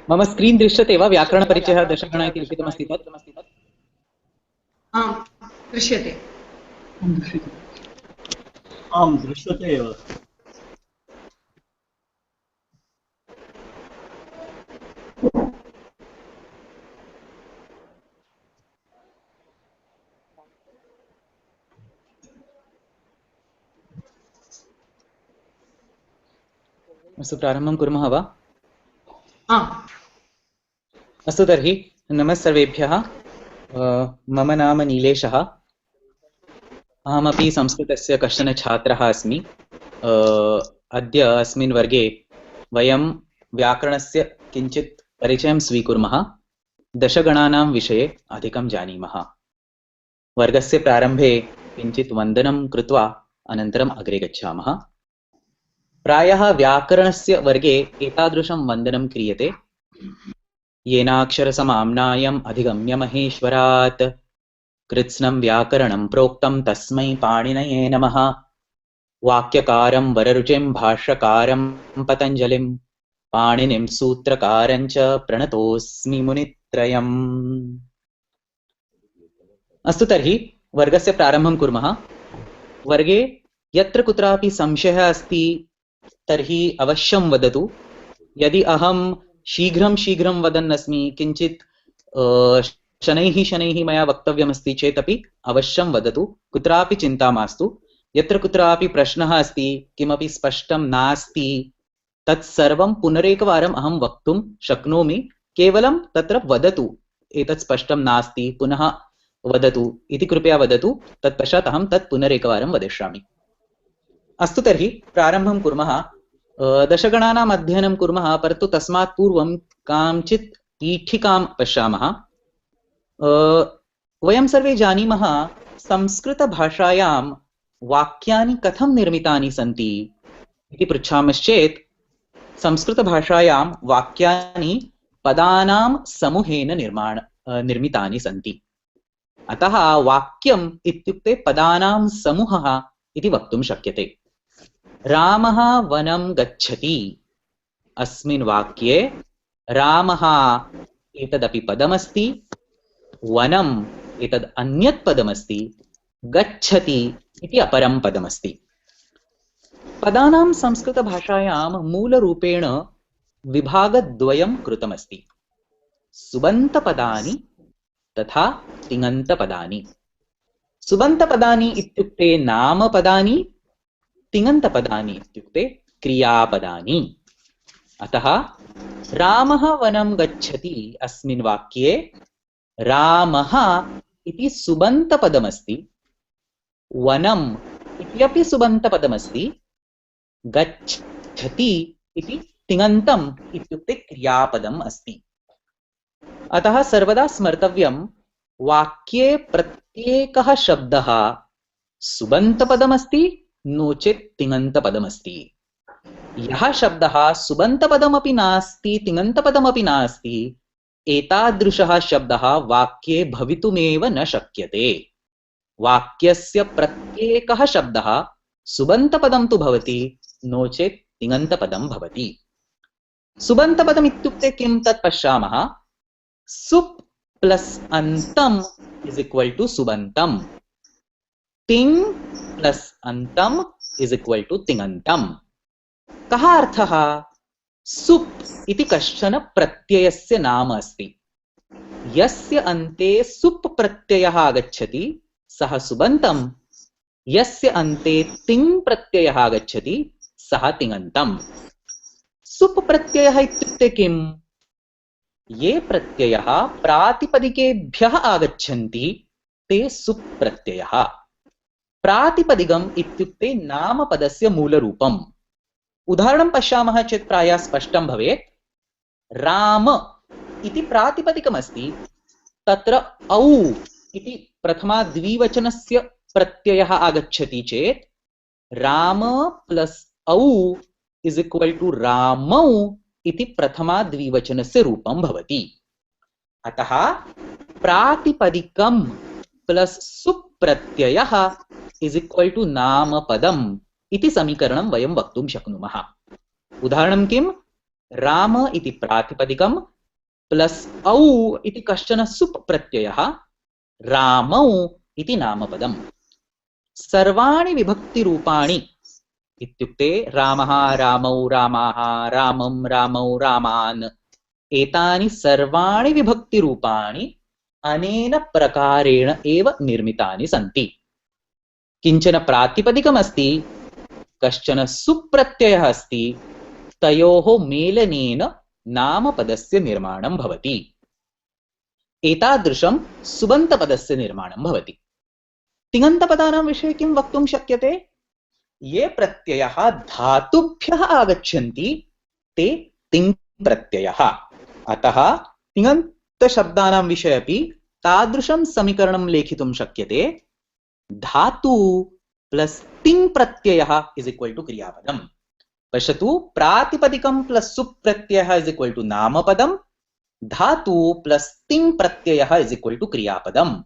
मम स्क्रीन् दृश्यते वा? व्याकरणपरिचयः दशगण इति लिखितमस्ति तत्? आम्, दृश्यते। आम्, दृश्यते एव। अस्तु, प्रारम्भं कुर्मः वा? आम्। अस्तु तर्हि नमः सर्वेभ्यः। मम नाम नीलेशः। अहमपि संस्कृतस्य कश्चन छात्रः अस्मि। अद्य अस्मिन् वर्गे वयं व्याकरणस्य किञ्चित् परिचयं स्वीकुर्मः। दशगणानां विषये अधिकं जानीमः। वर्गस्य प्रारम्भे किञ्चित् वन्दनं कृत्वा अनन्तरम् अग्रे गच्छामः। प्रायः व्याकरणस्य वर्गे एतादृशं वन्दनं क्रियते। येनाक्षरसमाम्नायम् अधिगम्य महेश्वरात् कृत्स्नं व्याकरणं प्रोक्तं तस्मै पाणिनये नमः। वाक्यकारं वररुचिं भाष्यकारं पतञ्जलिं पाणिनिं सूत्रकारं च प्रणतोऽस्मि मुनित्रयम्। अस्तु तर्हि वर्गस्य प्रारम्भं कुर्मः। वर्गे यत्र कुत्रापि संशयः अस्ति तर्हि अवश्यं वदतु। यदि अहं शीघ्रं वदन् अस्मि, किञ्चित् शनैः मया वक्तव्यमस्ति चेदपि अवश्यं वदतु। कुत्रापि चिन्ता मास्तु। यत्र कुत्रापि प्रश्नः अस्ति, किमपि स्पष्टं नास्ति, तत्सर्वं पुनरेकवारम् अहं वक्तुं शक्नोमि। केवलं तत्र वदतु एतत् स्पष्टं नास्ति, पुनः वदतु इति कृपया वदतु। तत्पश्चात् अहं तत् पुनरेकवारं वदिष्यामि। अस्तु तर्हि प्रारम्भं कुर्मः। दशगणानाम् अध्ययनं कुर्मः, परन्तु तस्मात् पूर्वं काञ्चित् पीठिकां पश्यामः। वयं सर्वे जानीमः संस्कृतभाषायां वाक्यानि कथं निर्मितानि सन्ति इति पृच्छामश्चेत्, संस्कृतभाषायां वाक्यानि पदानां समूहेन निर्मितानि सन्ति। अतः वाक्यम् इत्युक्ते पदानां समूहः इति वक्तुं शक्यते। रामः वनं गच्छति। अस्मिन् वाक्ये रामः एतदपि पदमस्ति, वनम् एतद् अन्यत् पदमस्ति, गच्छति इति अपरं पदमस्ति। पदानां संस्कृतभाषायां मूलरूपेण विभागद्वयं कृतमस्ति, सुबन्तपदानि तथा तिङन्तपदानि। सुबन्तपदानि इत्युक्ते नामपदानि, तिङन्तपदानि इत्युक्ते क्रियापदानि। अतः रामः वनं गच्छति अस्मिन् वाक्ये रामः इति सुबन्तपदमस्ति, वनम् इत्यपि सुबन्तपदमस्ति, गच्छति इति तिङन्तम् इत्युक्ते क्रियापदम् अस्ति। अतः सर्वदा स्मर्तव्यं, वाक्ये प्रत्येकः शब्दः सुबन्तपदमस्ति नो चेत् तिङन्तपदमस्ति। यः शब्दः सुबन्तपदमपि नास्ति तिङन्तपदमपि नास्ति, एतादृशः शब्दः वाक्ये भवितुमेव न शक्यते। वाक्यस्य प्रत्येकः शब्दः सुबन्तपदं तु भवति, नो चेत् तिङन्तपदं भवति। सुबन्तपदम् इत्युक्ते किं तत् पश्यामः। सुप् प्लस् अन्तम् इस् इक्वल् टु सुबन्तम्, तिङ् प्लस् अन्तम् इस् इक्वल् टु तिङन्तम्। कः अर्थः? सुप् इति कश्चन प्रत्ययस्य नाम अस्ति। यस्य अन्ते सुप् प्रत्ययः आगच्छति सः सुबन्तम्, यस्य अन्ते तिङ् प्रत्ययः आगच्छति सः तिङन्तम्। सुप् प्रत्ययः इत्युक्ते किम्? ये प्रत्ययः प्रातिपदिकेभ्यः आगच्छन्ति ते सुप् प्रत्ययः। प्रातिपदिकम् इत्युक्ते नामपदस्य मूलरूपम्। उदाहरणं पश्यामः चेत् प्रायः स्पष्टं भवेत्। राम इति प्रातिपदिकमस्ति, तत्र औ इति प्रथमा द्विवचनस्य प्रत्ययः आगच्छति चेत् राम प्लस् औ इस् इक्वल् टु रामौ इति प्रथमा द्विवचनस्य रूपं भवति। अतः प्रातिपदिकं प्लस् सुप् प्रत्ययः इस् इक्वल् टु नामपदम् इति समीकरणं वयं वक्तुं शक्नुमः। उदाहरणं किं? राम इति प्रातिपदिकं प्लस् औ इति कश्चन सुप् प्रत्ययः, रामौ इति नामपदम्। सर्वाणि विभक्तिरूपाणि इत्युक्ते रामः, रामौ, रामाः, रामं, रामौ, रामान्, एतानि सर्वाणि विभक्तिरूपाणि अनेन प्रकारेण एव निर्मितानि सन्ति। किञ्चन प्रातिपदिकमस्ति, कश्चन सुप्रत्ययः अस्ति, तयोः मेलनेन नामपदस्य निर्माणं भवति। एतादृशं सुबन्तपदस्य निर्माणं भवति। तिङन्तपदानां विषये किं वक्तुं शक्यते? ये प्रत्ययाः धातुभ्यः आगच्छन्ति ते तिङ् प्रत्ययः। अतः तिङन्तशब्दानां विषये अपि तादृशं समीकरणं लेखितुं शक्यते। धातु प्लस् तिङ् प्रत्ययः इस् इक्वल् टु क्रियापदम्। पश्यतु, प्रातिपदिकं प्लस् सुप्रत्ययः इस् इक्वल् टु नामपदम्, धातु प्लस् तिङ् प्रत्ययः इस् इक्वल् टु क्रियापदम्।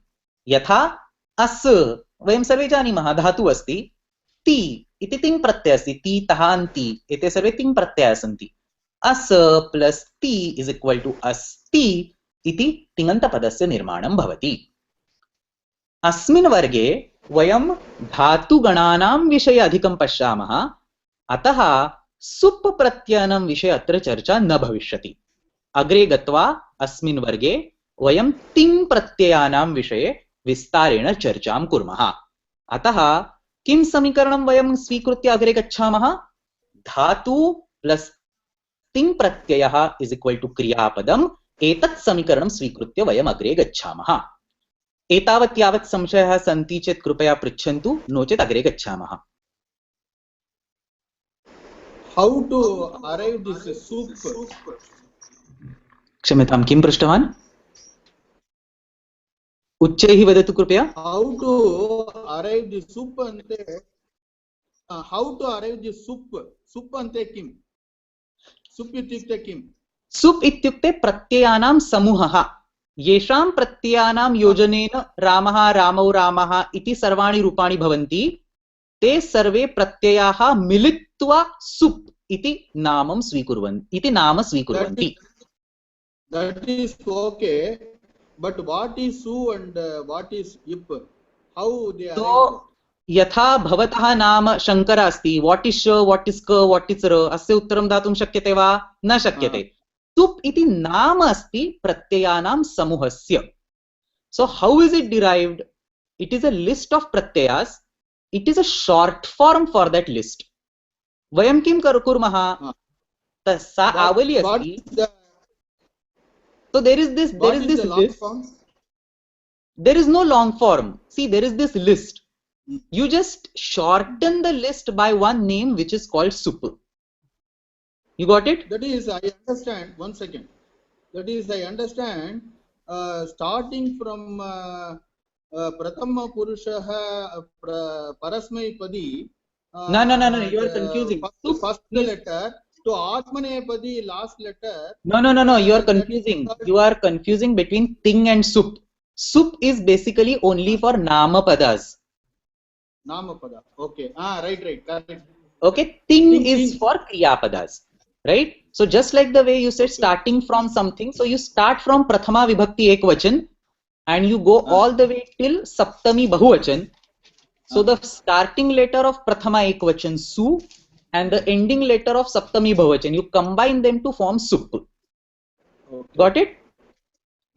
यथा अस्, वयं सर्वे जानीमः धातु अस्ति, ति इति तिङ् प्रत्ययः अस्ति, ति तहान्ति एते सर्वे तिङ् प्रत्ययाः सन्ति। अस् प्लस् ति इस् इक्वल् टु अस्ति इति तिङन्तपदस्य निर्माणं भवति। अस्मिन् वर्गे वयं धातुगणानां विषये अधिकं पश्यामः, अतः सुप् प्रत्ययानां विषये अत्र चर्चा न भविष्यति। अग्रे गत्वा अस्मिन् वर्गे वयं तिङ् प्रत्ययानां विषये विस्तारेण चर्चां कुर्मः। अतः किं समीकरणं वयं स्वीकृत्य अग्रे गच्छामः? धातु प्लस् तिङ् प्रत्ययः इस् इक्वल् टु क्रियापदम्। एतत् समीकरणं स्वीकृत्य वयम् अग्रे गच्छामः। एतावत् यावत् संशयाः सन्ति चेत् कृपया पृच्छन्तु, नो चेत् अग्रे गच्छामः। How to arrive this soup? क्षम्यतां, किं पृष्टवान्? उच्चैः वदतु कृपया। How to arrive the soup ante? How to arrive the soup? Soup ante kim? Soup ityukte kim? सुप् इत्युक्ते प्रत्ययानां समूहः। येषां प्रत्ययानां योजनेन रामः, रामौ, रामः इति सर्वाणि रूपाणि भवन्ति, ते सर्वे प्रत्ययाः मिलित्वा सुप् इति नाम स्वीकुर्वन्ति। That is okay, but what is su and what is ip? How they तो arrive? यथा भवतः नाम शङ्कर अस्ति, वाट् इस् श, वाट् इस् क, वाट् इस् र, अस्य उत्तरं दातुं शक्यते वा? न शक्यते। सुप् इति नाम अस्ति प्रत्ययानां समूहस्य। So how is it derived? It is a list of pratyayas. It is a short form for that list. वयं किं कुर्मः? सा आवली अस्ति। So there is this list. There is no long form. See, there is this list. You just shorten the list by one name, which is called sup. You got it? That is, I understand. One second. That is, I understand. Starting from Prathama Purushaha Parasmaipadi. No. You are confusing. First letter to Atmanepadi, last letter. No. You are confusing. You are confusing between ting and sup. Sup is basically only for namapadas. Namapada. Okay. Right. Correct. Okay. Ting is for kriyapadas. Right? So just like the way you said starting from something, so you start from Prathama Vibhakti Ekvachan and you go all the way till Saptami Bahuvachan. So the starting letter of Prathama Ekvachan su and the ending letter of Saptami Bahuvachan, you combine them to form sup. Okay. Got it?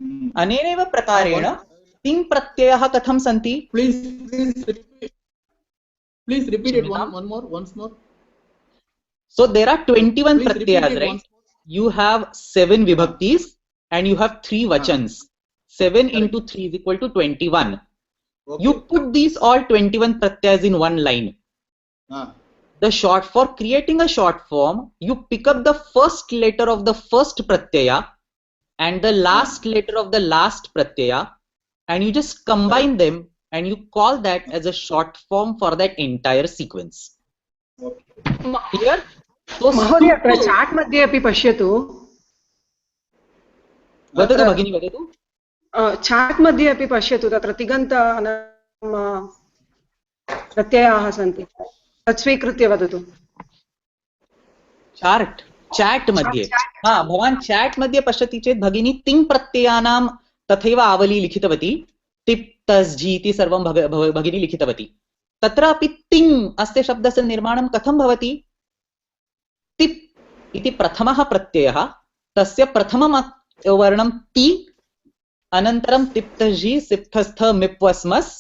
Anenev prakarena ting pratyayah katham santi? Please repeat it once more. So there are 21 pratyayas, right? You have 7 vibhaktis and you have 3 vachans. 7 into 3 is equal to 21. Okay. You put these all 21 pratyayas in one line. For creating a short form, you pick up the first letter of the first pratyaya and the last letter of the last pratyaya and you just combine them and you call that as a short form for that entire sequence. Clear? So महोदय अत्र chat मध्ये अपि पश्यतु। वदतु भगिनी, वदतु। Chat मध्ये अपि पश्यतु, तत्र तिङन्त प्रत्ययाः सन्ति, तत् स्वीकृत्य वदतु। चार्ट् चाट् मध्ये हा भवान् चाट् मध्ये पश्यति चेत् भगिनी तिङ् प्रत्ययानां तथैव आवली लिखितवती तिप् तस् झि इति सर्वं भगिनी लिखितवती तत्रापि तिङ् अस्य शब्दस्य निर्माणं कथं भवति तिप् इति प्रथमः प्रत्ययः तस्य प्रथमं वर्णं ति अनन्तरं तिप्तझि सिप्तस्थ मिप्वस्मस्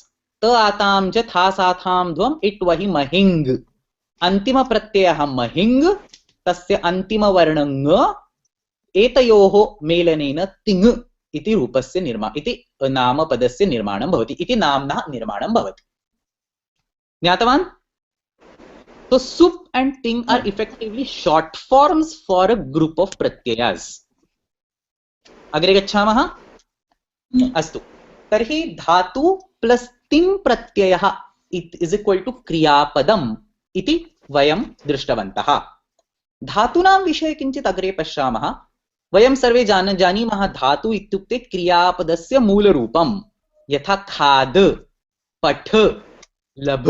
त आतां च था साथां ध्वम् इट् वहि महिङ् अन्तिम प्रत्ययः महिङ् तस्य अन्तिम वर्णं ङ एतयोः मेलनेन तिङ् इति रूपस्य इति नामपदस्य निर्माणं भवति इति नाम्नः निर्माणं भवति ज्ञातवान् So sup and ting are effectively short forms for a group of pratyayas. अग्रे गच्छामः अस्तु तर्हि धातु प्लस तिङ् प्रत्ययः इज इक्वल टू क्रियापदम् इति वयं दृष्टवन्तः धातूनां विषये किञ्चित् अग्रे पश्यामः वयं सर्वे जानीमः धातु इत्युक्ते क्रियापदस्य मूलरूपं यथा खाद् पठ लभ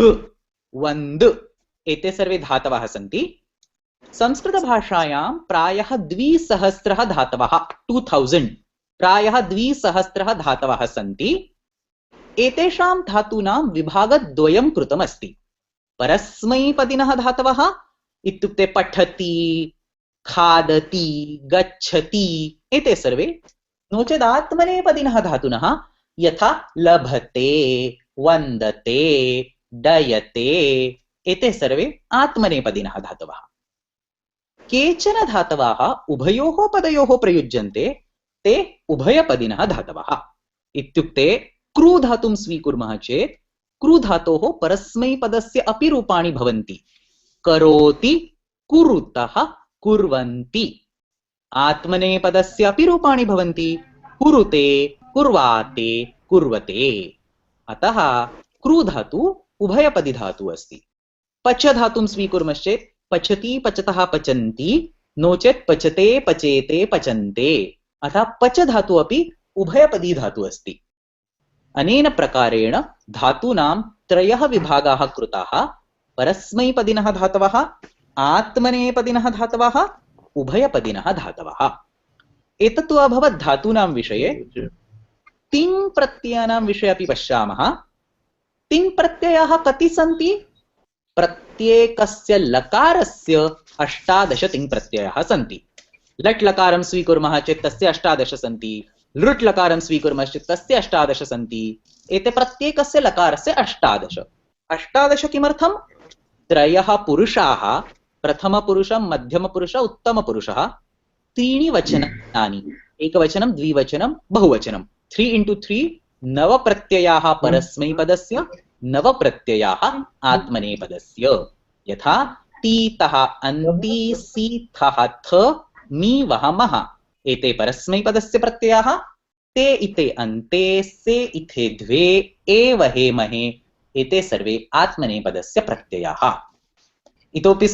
वन्द् एते सर्वे धातवः सन्ति संस्कृतभाषायां प्रायः 2000 धातवः 2000 प्रायः 2000 धातवः सन्ति एतेषां धातूनां विभागद्वयं कृतमस्ति परस्मैपदिनः धातवः इत्युक्ते पठति खादति गच्छति एते सर्वे नो चेत् आत्मनेपदिनः धातुनः यथा लभते वन्दते डयते एते सर्वे आत्मनेपदिनः धातवः केचन धातवः उभयोः पदयोः प्रयुज्यन्ते ते उभयपदिनः धातवः इत्युक्ते क्रू धातुं स्वीकुर्मः चेत् क्रू धातोः परस्मैपदस्य अपि रूपाणि भवन्ति करोति कुरुतः कुर्वन्ति आत्मनेपदस्य अपि रूपाणि भवन्ति कुरुते कुर्वाते कुर्वते अतः क्रू धातु उभयपदी धातु अस्ति पच धातुं स्वीकुर्मश्चेत् पचति पचतः पचन्ति नो चेत् पचते पचेते पचन्ते अतः पच धातु अपि उभयपदी धातु अस्ति अनेन प्रकारेण धातूनां त्रयः विभागाः कृताः परस्मैपदिनः धातवः आत्मनेपदिनः धातवः उभयपदिनः धातवः एतत्तु अभवत् धातूनां विषये तिङ् प्रत्ययानां विषये अपि पश्यामः तिङ् प्रत्ययाः कति सन्ति प्रत्येकस्य लकारस्य 18 तिङ् प्रत्ययाः सन्ति लट् लकारं स्वीकुर्मः चेत् तस्य 18 सन्ति लृट् लकारं स्वीकुर्मश्चेत् तस्य 18 सन्ति एते प्रत्येकस्य लकारस्य 18 किमर्थं त्रयः पुरुषाः प्रथमपुरुषं मध्यमपुरुषः उत्तमपुरुषः त्रीणि वचनानि एकवचनं द्विवचनं बहुवचनं 3 into 3 नव प्रत्ययाः परस्मैपदस्य नव प्रत्ययाः आत्मनेपदस्य यथा तीतः अन्ति सीथः थ मी वहमः एते परस्मैपदस्य प्रत्ययाः ते इते अन्ते से इथे द्वे एव हेमहे एते सर्वे आत्मनेपदस्य प्रत्ययाः इतोपि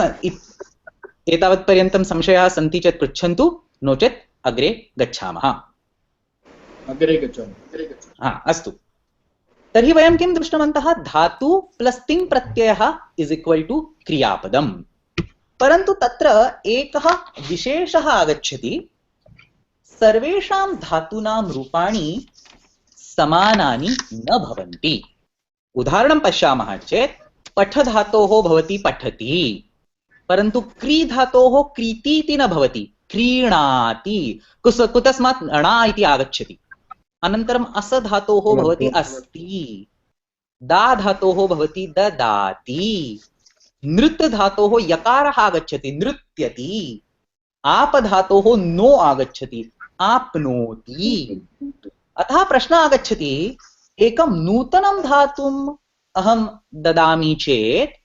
एतावत्पर्यन्तं संशयाः सन्ति चेत् पृच्छन्तु नो चेत् अग्रे गच्छामः अस्तु तर्हि वयं किं दृष्टवन्तः धातु प्लस् तिङ् प्रत्ययः इस् इक्वल् टु क्रियापदम् परन्तु तत्र एकः विशेषः आगच्छति सर्वेषां धातूनां रूपाणि समानानि न भवन्ति उदाहरणं पश्यामः चेत् पठ धातोः भवति पठति परन्तु क्री धातोः क्रीति इति न भवति क्रीणाति कुतस्मात् णा इति आगच्छति अनन्तरम् अस धातोः भवति अस्ति दा धातोः भवति ददाति नृत् धातोः यकारः आगच्छति नृत्यति आप धातोः नो आगच्छति आप्नोति अतः प्रश्नः आगच्छति एकं नूतनं धातुम् अहं ददामि चेत्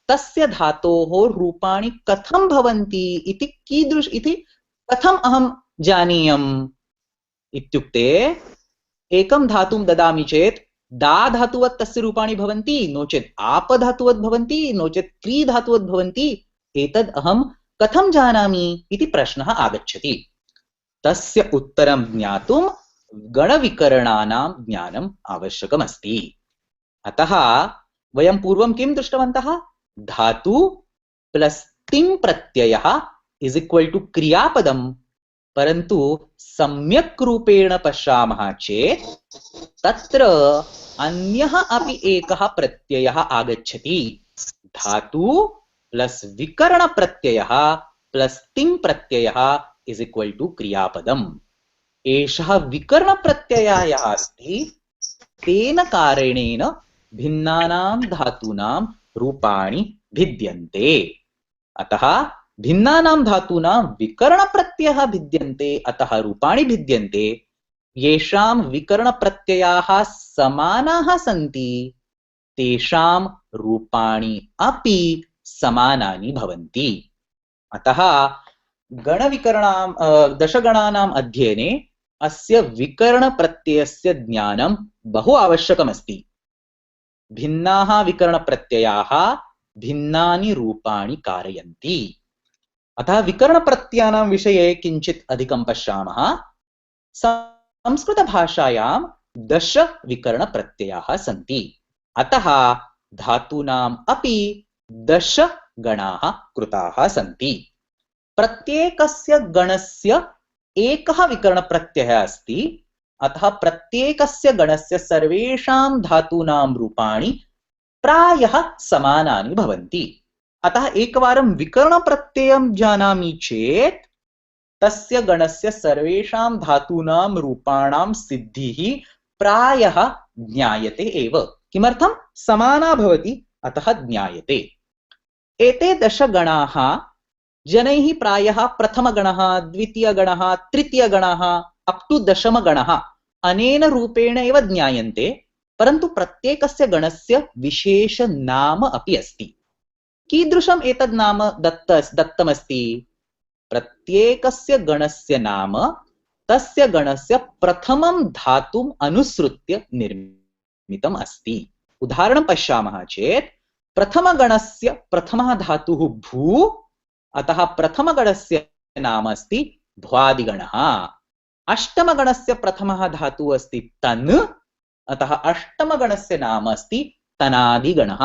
तस्य धातोः रूपाणि कथं भवन्ति इति कथम् अहं जानीयम् इत्युक्ते एकं धातुं ददामि चेत् दा धातुवत् तस्य रूपाणि भवन्ति नो चेत् आप धातुवत् भवन्ति नो चेत् क्री धातुवत् भवन्ति एतद् अहं कथं जानामि इति प्रश्नः आगच्छति तस्य उत्तरं ज्ञातुं गणविकरणानां ज्ञानम् आवश्यकमस्ति अतः वयं पूर्वं किं दृष्टवन्तः धातु प्लस् तिङ् प्रत्ययः इज इक्वल टू क्रियापदम, परंतु सम्यक् रूपेण पश्यामः चेत् तत्र अन्यः अपि एकः प्रत्ययः आगच्छति। धातु प्लस विकर्ण प्रत्ययः प्लस तिङ् प्रत्ययः इज इक्वल टू क्रियापदम्। एषः विकर्ण प्रत्ययः यः अस्ति तेन कारणेन भिन्नानां धातूनां रूपाणि भिद्यन्ते। अतः भिन्नानां धातूनां विकर्ण प्रत्ययः भिद्यन्ते, अतः रूपाणि भिद्यन्ते। येषां विकर्ण प्रत्ययाः समानाः सन्ति तेषां रूपाणि अपि समानानि भवन्ति। अतः दशगणानाम् अध्ययने अस्य विकर्ण प्रत्ययस्य ज्ञानं बहु आवश्यकमस्ति। भिन्नाः विकर्ण प्रत्ययाः भिन्नानि रूपाणि कारयन्ति। अतः विकर्ण प्रत्ययानां विषये किञ्चित् अधिकं पश्यामः। संस्कृत भाषायां 10 विकर्ण प्रत्ययाः सन्ति, अतः धातूनाम् अपि 10 गणाः कृताः सन्ति। प्रत्येकस्य गणस्य एकः विकर्ण प्रत्ययः अस्ति, अतः प्रत्येकस्य गणस्य सर्वेषां धातूनां रूपाणि प्रायः समानानि भवन्ति। अतः एकवारं विकर्ण प्रत्ययं जानामि चेत् तस्य गणस्य सर्वेषां धातूनां रूपाणां सिद्धिः प्रायः ज्ञायते एव। किमर्थं? समाना भवति, अतः ज्ञायते। एते 10 गणाः जनैः प्रायः प्रथमगणः, द्वितीयगणः, तृतीयगणः अप टू दशमगणः अनेन रूपेण एव ज्ञायन्ते, परन्तु प्रत्येकस्य गणस्य विशेष नाम अपि अस्ति। कीदृशम् एतद् नाम दत्तमस्ति? प्रत्येकस्य गणस्य नाम तस्य गणस्य प्रथमं धातुम् अनुसृत्य निर्मितम् अस्ति। उदाहरणं पश्यामः चेत् प्रथमगणस्य प्रथमः धातुः भू, अतः प्रथमगणस्य नाम अस्ति भ्वादिगणः। अष्टमगणस्य प्रथमः धातुः अस्ति तन्, अतः अष्टमगणस्य नाम अस्ति तनादिगणः।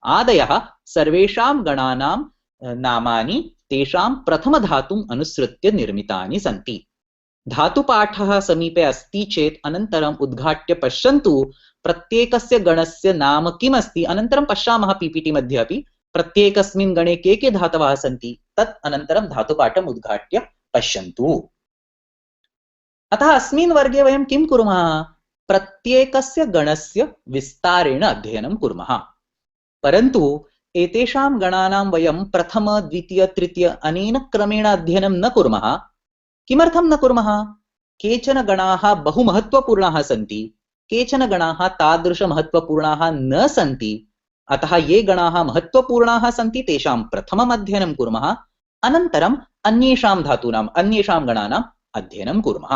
आदयः सर्वेषां गणानां नामानि तेषां प्रथमधातुम् अनुसृत्य निर्मितानि सन्ति। धातुपाठः समीपे अस्ति चेत् अनन्तरम् उद्घाट्य पश्यन्तु प्रत्येकस्य गणस्य नाम किमस्ति। अनन्तरं पश्यामः पीपीटी मध्ये अपि प्रत्येकस्मिन् गणे के धातवः सन्ति, तत् अनन्तरं धातुपाठम् उद्घाट्य पश्यन्तु। अतः अस्मिन् वर्गे वयं किं कुर्मः? प्रत्येकस्य गणस्य विस्तारेण अध्ययनं कुर्मः। परन्तु एतेषां गणानां वयं प्रथम, द्वितीय, तृतीय अनेन क्रमेण अध्ययनं न कुर्मः। किमर्थं न कुर्मः? केचन गणाः बहु महत्त्वपूर्णाः सन्ति, केचन गणाः तादृशमहत्त्वपूर्णाः न सन्ति। अतः ये गणाः महत्त्वपूर्णाः सन्ति तेषां प्रथमम् अध्ययनं कुर्मः, अनन्तरम् अन्येषां धातूनाम्, अन्येषां गणानाम् अध्ययनं कुर्मः।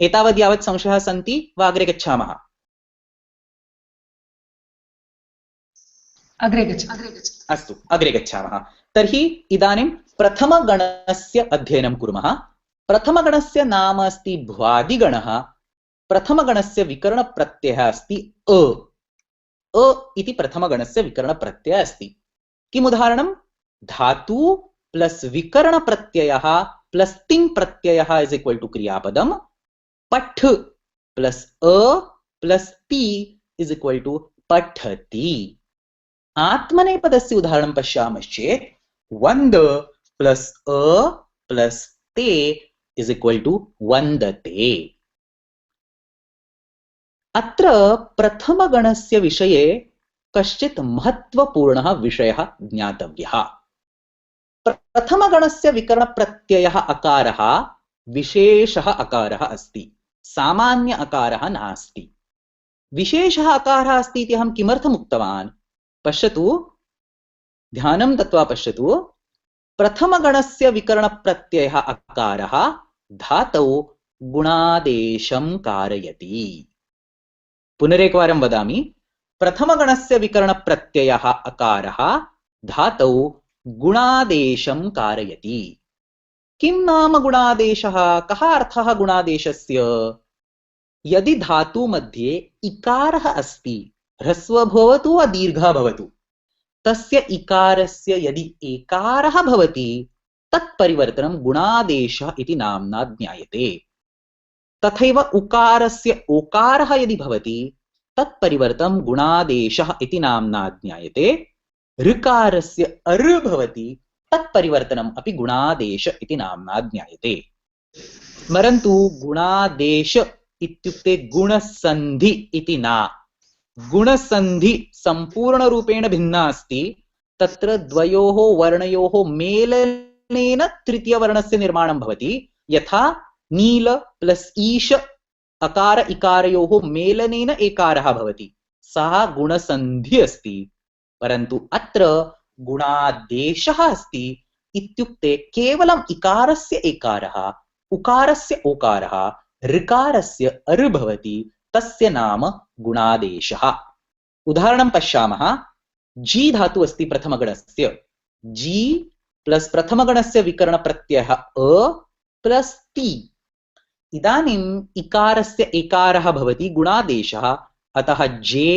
एतावत् यावत् संशयाः सन्ति वा अग्रे गच्छामः? अस्तु, अग्रे गच्छामः। तर्हि इदानीं प्रथमगणस्य अध्ययनं कुर्मः। प्रथमगणस्य नाम अस्ति भ्वादिगणः। प्रथमगणस्य विकरणप्रत्ययः अस्ति अ। अ इति प्रथमगणस्य विकरणप्रत्ययः अस्ति। किम् उदाहरणं? धातु प्लस विकरणप्रत्ययः प्लस तिङ् प्रत्ययः इज इक्वल टू क्रियापदम्। पठ प्लस अ प्लस ति इज इक्वल टू पठति। आत्मनेपदस्य उदाहरणं पश्यामश्चेत् वन्द प्लस अ प्लस ते इज इक्वल टू वन्दते। अत्र प्रथमगणस्य विषये कश्चित् महत्त्वपूर्णः विषयः ज्ञातव्यः। प्रथमगणस्य विकरणप्रत्ययः अकारः विशेषः अकारः अस्ति, सामान्य अकारः नास्ति। विशेषः अकारः अस्ति इति अहं किमर्थम् उक्तवान्? पश्यतु, ध्यानं दत्वा पश्यतु। प्रथमगणस्य विकरणप्रत्ययः अकारः धातौ गुणादेशं कारयति। पुनरेकवारं वदामि, प्रथमगणस्य विकरणप्रत्ययः अकारः धातौ गुणादेशं कारयति। किं नाम गुणादेशः? कः अर्थः गुणादेशस्य? यदि धातु मध्ये इकारः अस्ति, ह्रस्व भवतु वा दीर्घः भवतु, तस्य इकारस्य यदि एकारः भवति तत्परिवर्तनं गुणादेशः इति नाम्ना ज्ञायते। तथैव उकारस्य ओकारः यदि भवति तत्परिवर्तनं गुणादेशः इति नाम्ना ज्ञायते। ऋकारस्य अर भवति तत्परिवर्तनम् अपि गुणादेश इति नाम्ना ज्ञायते। परन्तु गुणादेश इत्युक्ते गुणसन्धि इति न। गुणसन्धि सम्पूर्णरूपेण भिन्ना अस्ति। तत्र द्वयोः वर्णयोः मेलनेन तृतीयवर्णस्य निर्माणं भवति। यथा नील प्लस ईश अकार इकारयोः मेलनेन एकारः भवति, सः गुणसन्धि अस्ति। परन्तु अत्र गुणादेशः अस्ति इत्युक्ते केवलम् इकारस्य एकारः, उकारस्य ओकारः, ऋकारस्य अर भवति, तस्य नाम गुणादेशः। उदाहरणं पश्यामः। जी धातु अस्ति प्रथमगणस्य। जी प्लस प्रथमगणस्य विकरणप्रत्ययः अ प्लस ति। इदानीम् इकारस्य एकारः भवति गुणादेशः। अतः जे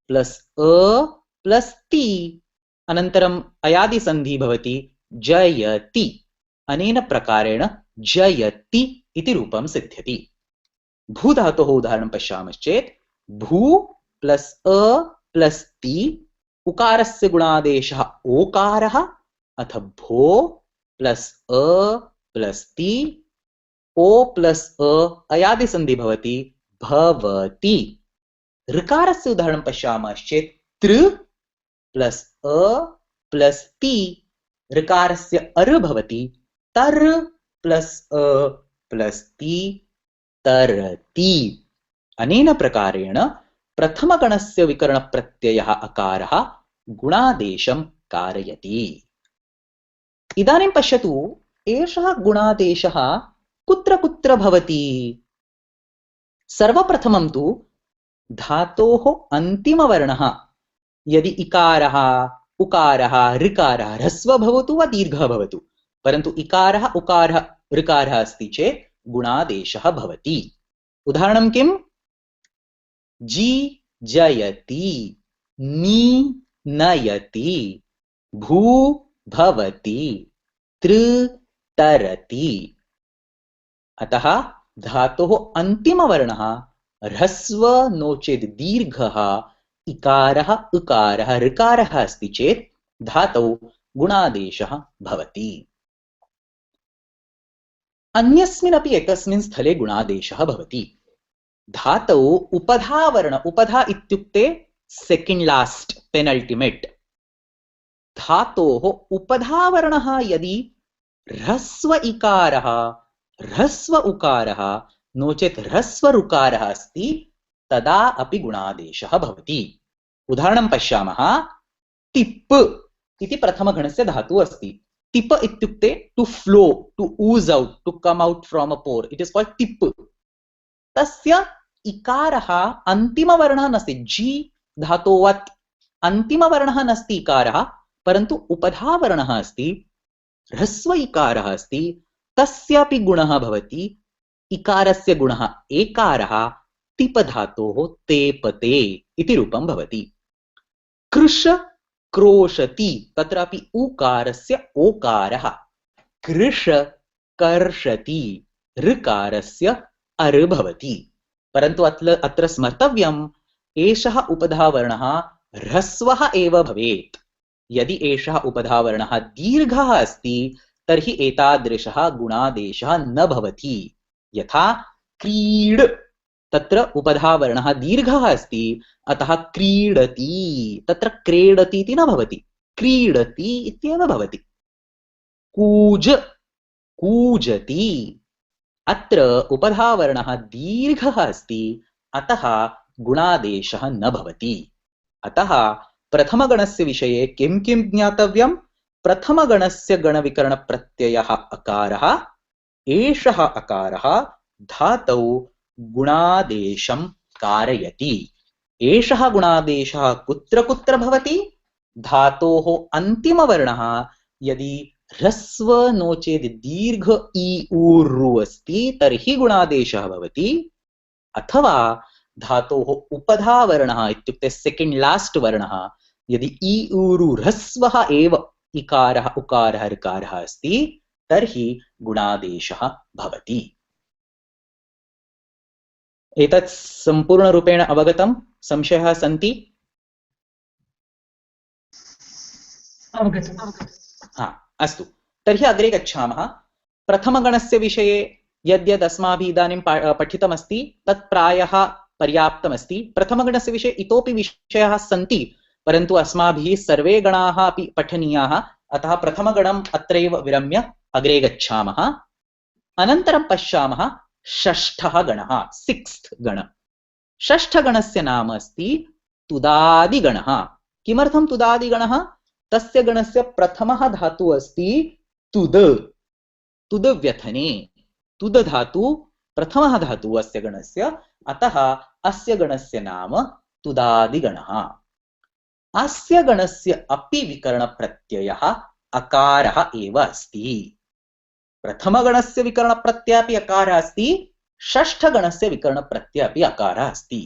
प्लस अ प्लस ति अनन्तरम् अयादिसन्धि भवति जयति। अनेन प्रकारेण जयति इति रूपं सिद्ध्यति। भू धातोः उदाहरणं पश्यामश्चेत् भू प्लस अ प्लस ति, उकारस्य गुणादेशः ओकारः, अथ भो प्लस अ प्लस ति, ओ प्लस अ अयादिसन्धि भवति भवति। ऋकारस्य उदाहरणं पश्यामश्चेत् तृ प्लस अ प्लस ति, ऋकारस्य अर भवति तर प्लस अ प्लस ति तरति। अनेन प्रकारेण प्रथमगणस्य विकरणप्रत्ययः अकारः गुणादेशं कारयति। इदानीं पश्यतु, एषः गुणादेशः कुत्र कुत्र भवति? सर्वप्रथमं तु धातोः अन्तिमवर्णः यदि इकारः, उकारः, ऋकारः ह्रस्व भवतु वा दीर्घः भवतु, परन्तु इकारः, उकारः, ऋकारः अस्ति चेत् गुणादेशः भवति। उदाहरणं किम्? जी जयति, नी नयति, भू भवति, तृ तरति। अतः धातोः अन्तिमवर्णः ह्रस्व नो चेत् दीर्घः इकारः, उकारः, ऋकारः अस्ति चेत् धातौ गुणादेशः भवति। अन्यस्मिन् अपि एकस्मिन् स्थले गुणादेशः भवति। धातौ उपधावर्ण, उपधा इत्युक्ते सेकेंड लास्ट, पेनल्टिमेट। धातोः उपधावर्णः यदि ह्रस्व इकारः, ह्रस्व उकारः, नो चेत् ह्रस्व ऋकारः अस्ति, तदा अपि गुणादेशः भवति। उदाहरणं पश्यामः। तिप् इति प्रथमगणस्य धातुः अस्ति। तिप इत्युक्ते to flow, to ooze out, to come out from a pore, it is called तिप्। तस्य इकारः अन्तिमवर्णः नास्ति। जी धातोवत् अन्तिमवर्णः नास्ति इकारः, परन्तु उपधावर्णः अस्ति, ह्रस्व इकारः अस्ति। तस्यापि गुणः भवति। इकारस्य गुणः एकारः, तिप धातोः तेपते इति रूपं भवति। कृश क्रोशति, तत्रापि उकारस्य ओकारः। कृश कर्षति, ऋकारस्य अर भवति। परन्तु अत्र स्मर्तव्यम्, एषः उपधावर्णः ह्रस्वः एव भवेत्। यदि एषः उपधावर्णः दीर्घः अस्ति तर्हि एतादृशः गुणादेशः न भवति। यथा क्रीड, तत्र उपधावर्णः दीर्घः अस्ति, अतः क्रीडति, तत्र क्रीडति इति न भवति, क्रीडति इत्येव भवति। कूज कूजति, अत्र उपधावर्णः दीर्घः अस्ति, अतः गुणादेशः न भवति। अतः प्रथमगणस्य विषये किं किं ज्ञातव्यम्? प्रथमगणस्य गणविकरणप्रत्ययः अकारः, एषः अकारः धातौ गुणादेशं कारयति। एषः गुणादेशः कुत्र कुत्र भवति? धातोः अन्तिमवर्णः यदि ह्रस्व नो चेत् दीर्घ इ ऊर् अस्ति तर्हि गुणादेशः भवति। अथवा धातोः उपधावर्णः इत्युक्ते सेकेंड लास्ट वर्णः यदि इ ऊरु ह्रस्वः एव इकारः, उकारः, ऋकारः अस्ति तर्हि गुणादेशः भवति। एतत् सम्पूर्णरूपेण अवगतं? संशयाः सन्ति? अवगतम्। हा, अस्तु। तर्हि अग्रे गच्छामः। प्रथमगणस्य विषये यद्यद् अस्माभिः इदानीं पठितमस्ति तत् प्रायः पर्याप्तमस्ति। प्रथमगणस्य विषये इतोपि विषयाः सन्ति, परन्तु अस्माभिः सर्वे गणाः अपि पठनीयाः, अतः प्रथमगणम् अत्रैव विरम्य अग्रे गच्छामः। अनन्तरं पश्यामः षष्ठः गणः, 6th गण। षष्ठगणस्य नाम अस्ति तुदादिगणः। किमर्थं तुदादिगणः? तस्य गणस्य प्रथमः धातुः अस्ति तुद, तुदव्यथने। तुद धातु प्रथमः धातुः अस्य गणस्य, अतः अस्य गणस्य नाम तुदादिगणः। अस्य गणस्य अपि विकरणप्रत्ययः अकारः एव अस्ति। प्रथमगणस्य विकरणप्रत्ययः अपि अकारः अस्ति, षष्ठगणस्य विकरणप्रत्ययः अपि अकारः अस्ति।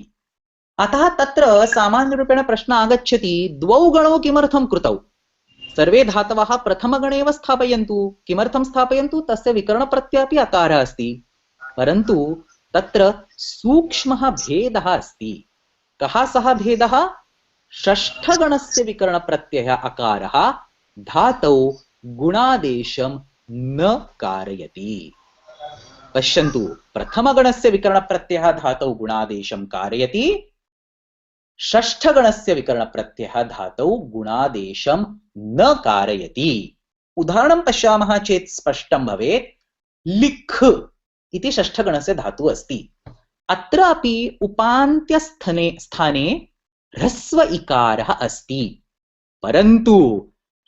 अतः तत्र सामान्यरूपेण प्रश्नः आगच्छति, द्वौ गणौ किमर्थं कृतौ? सर्वे धातवः प्रथमगणे एव स्थापयन्तु। किमर्थं स्थापयन्तु? तस्य विकरणप्रत्ययः अपि अकारः अस्ति, परन्तु तत्र सूक्ष्मः भेदः अस्ति। कः सः भेदः? षष्ठगणस्य विकरणप्रत्ययः अकारः धातौ गुणादेशं न कारयति। पश्यन्तु, प्रथमगणस्य विकरणप्रत्ययः धातौ गुणादेशं कारयति, षष्ठगणस्य विकरणप्रत्ययः धातौ गुणादेशं न कारयति। उदाहरणं पश्यामः चेत् स्पष्टं भवेत्। लिख इति षष्ठगणस्य धातुः अस्ति। अत्रापि उपान्त्यस्थाने ह्रस्व इकारः अस्ति, परन्तु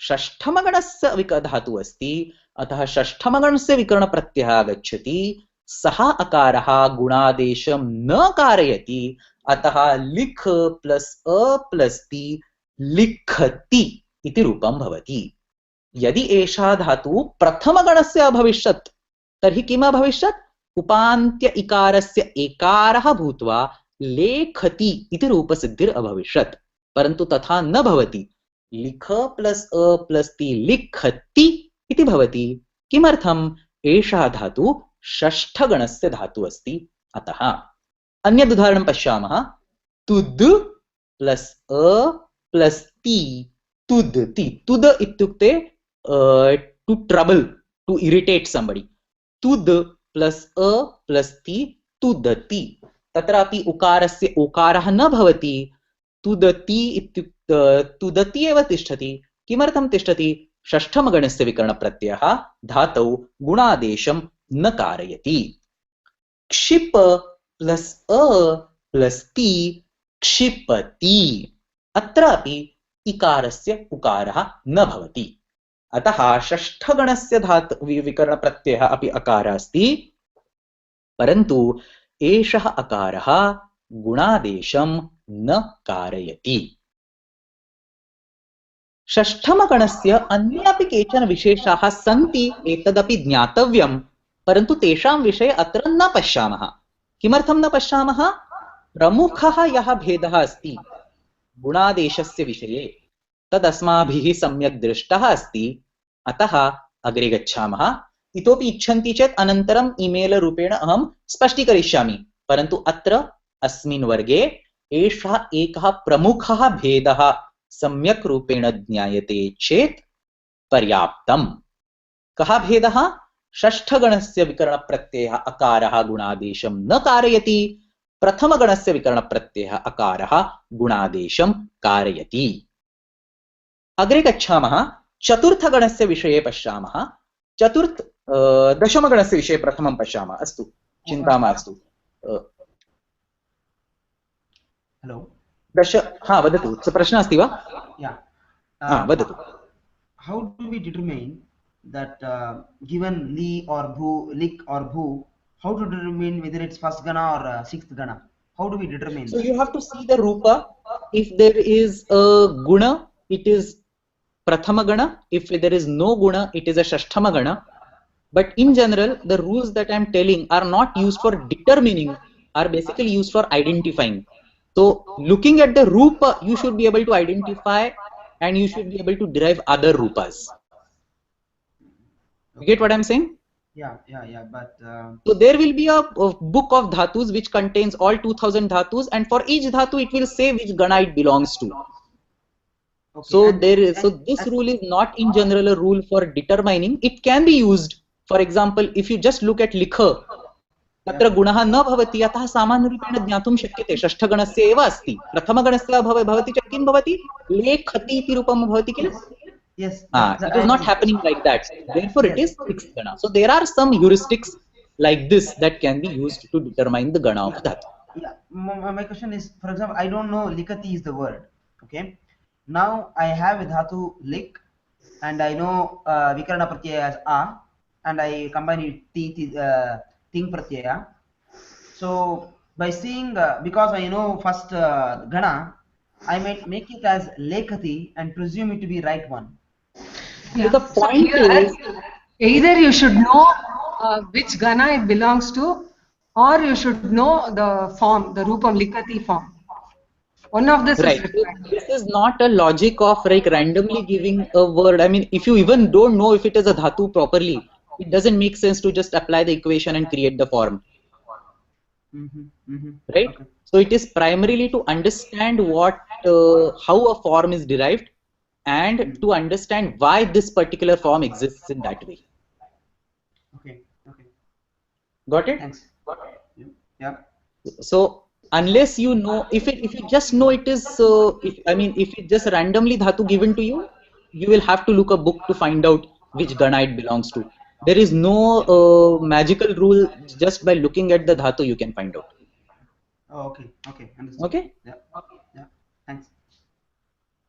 षष्ठमगणस्य धातुः अस्ति, अतः षष्ठमगणस्य विकरणप्रत्ययः आगच्छति, सः अकारः गुणादेशं न कारयति, अतः लिख प्लस अ प्लस ति लिखति इति रूपं भवति। यदि एषः धातुः प्रथमगणस्य अभविष्यत् तर्हि किम् अभविष्यत्? उपान्त्य इकारस्य एकारः भूत्वा लेखति इति रूपसिद्धिर् अभविष्यत्, परन्तु तथा न भवति। लिख प्लस अ प्लस ति लिखति इति भवति। किमर्थम्? एषः धातुः षष्ठगणस्य धातुः अस्ति, अतः। अन्यद् उदाहरणं पश्यामः। तुद् प्लस अ प्लस ति तुदति। तुद इत्युक्ते to trouble, to irritate somebody। तुद प्लस अ प्लस ति तुदति। तत्रापि उकारस्य ओकारः न भवति, तुदति इत्युक्ते तुदति एव तिष्ठति। किमर्थं तिष्ठति? षष्ठमगणस्य विकरणप्रत्ययः धातौ गुणादेशं न कारयति। क्षिप प्लस अ प्लस ति क्षिपति। अत्रापि इकारस्य उकारः न भवति, अतः षष्ठगणस्य धातु विकरणप्रत्ययः अपि अकारः अस्ति, परन्तु एषः अकारः गुणादेशं न कारयति। षष्ठमगणस्य अन्यापि केचन विशेषाः सन्ति, एतदपि ज्ञातव्यं, परन्तु तेषां विषये अत्र न पश्यामः। किमर्थं न पश्यामः? प्रमुखः यः भेदः अस्ति गुणादेशस्य विषये तदस्माभिः सम्यक् दृष्टः अस्ति, अतः अग्रे गच्छामः। इतोपि इच्छन्ति चेत् अनन्तरम् ईमेल रूपेण अहं स्पष्टीकरिष्यामि, परन्तु अत्र अस्मिन् वर्गे एषः एकः प्रमुखः भेदः सम्यक् रूपेण ज्ञायते चेत् पर्याप्तम्। कः भेदः? षष्ठगणस्य विकरणप्रत्ययः अकारः गुणादेशं न कारयति, प्रथमगणस्य विकरणप्रत्ययः अकारः गुणादेशं कारयति। अग्रे गच्छामः। चतुर्थगणस्य विषये पश्यामः। दशमगणस्य विषये प्रथमं पश्यामः। अस्तु, चिन्ता मास्तु। हेलो वदतु। प्रश्नः अस्ति वा? वदतु। How do we determine that given li or bhu, lik or bhu, how to determine whether it's first gana or sixth gana? How do we determine? So you have to see the rupa. If there is a guna, it is prathama gana. If there is no guna, it is a shashtama gana. But in general, the rules that I am telling are not used for determining, are basically used for identifying. So looking at the rupa, you should be able to identify and you should be able to derive other rupas. You get what I'm saying? Yeah. But So there will be a book of dhatus which contains all 2000 dhatus, and for each dhatu it will say which gana it belongs to. okay. So and- this rule is not in general a rule for determining. It can be used. For example, if you just look at likha, तत्र गुणः न भवति, अतः सामान्यरूपेण ज्ञातुं शक्यते षष्ठगणस्य एव अस्ति. प्रथमगणस्य भवति चेत् किं भवति? लेखति इति रूपं भवति किल? Yes. It is not happening like that. Therefore, it is sixth gana. So there are some heuristics like this that can be used to determine the gana of dhatu. Yeah. My question is, for example, I don't know likati is the word. Okay. Now I have a dhatu lik, and I know vikarana pratyaya as a, and I combine it ting pratyaya. So by seeing, because I know first gana, I might make it as lekati and presume it to be right one. So the point here, is, either you should know which gana it belongs to, or you should know the form, the rupam likati form. One of this right. is required. This is not a logic of like randomly giving a word. I mean, if you even don't know if it is a dhatu properly, it doesn't make sense to just apply the equation and create the form. Right? Okay. So it is primarily to understand what, how a form is derived, and to understand why this particular form exists in that way. Okay. Got it? Thanks. Yeah. So unless you know, if you just know it is, if it just randomly dhatu given to you, you will have to look a book to find out which gana it belongs to. There is no magical rule. Just by looking at the dhatu you can find out. Oh, okay. Understood. Okay? Yeah. Thanks.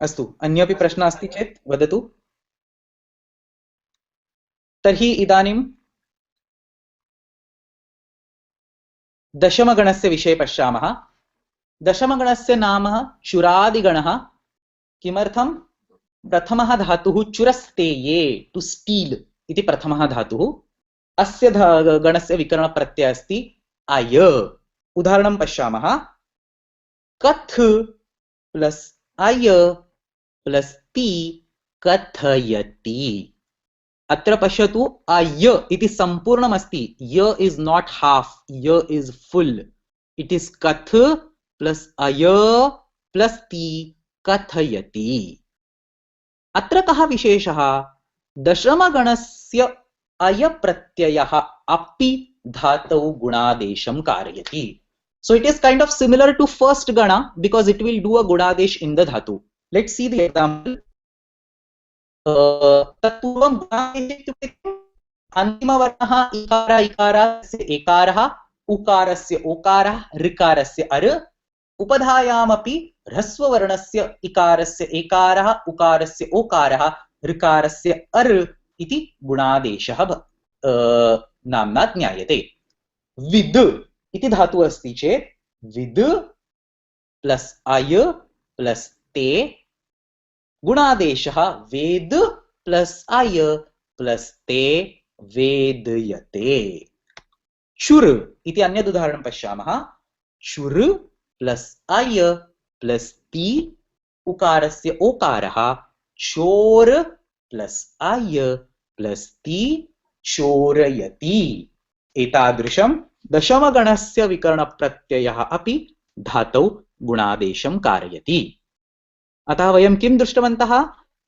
अस्तु, अन्योपि प्रश्नः अस्ति चेत् वदतु. तर्हि इदानीं दशमगणस्य विषये पश्यामः. दशमगणस्य नाम चुरादिगणः. किमर्थं? प्रथमः धातुः चुरस्तेये, टु स्टील् इति प्रथमः धातुः. अस्य गणस्य विकरणप्रत्ययः अस्ति अय. उदाहरणं पश्यामः. कथ प्लस् अय प्लस् ति कथयति. अत्र पश्यतु, अय इति सम्पूर्णम् अस्ति. य इस् नाट् हाफ्, य इस् फुल्. इट् इस् कथ प्लस् अय प्लस् ति कथयति. अत्र कः विशेषः? दशमगणस्य अय प्रत्ययः अपि धातौ गुणादेशं कारयति. So it is kind of similar to first gana because it will do a gunadesh in the dhatu. Let's see the example. तत्पूर्वं गुणादेशे इत्युक्ते अन्तिमवर्णः इकार, इकारस्य एकारः, उकारस्य ओकारः, ऋकारस्य अर. उपधायामपि ह्रस्ववर्णस्य इकारस्य एकारः, उकारस्य ओकारः, ऋकारस्य अर इति गुणादेशः नाम्ना ज्ञायते. विद् इति धातुः अस्ति चेत् विद् प्लस् अय प्लस् ते गुणादेशः वेद प्लस् अय प्लस् ते वेदयते. चुर् इति अन्यद् उदाहरणं पश्यामः. चुर् प्लस् अय प्लस् ति उकारस्य ओकारः, चोर प्लस् अय प्लस् ति चोरयति. एतादृशं दशमगणस्य विकरणप्रत्ययः अपि धातौ गुणादेशं कारयति. अतः वयं किं दृष्टवन्तः?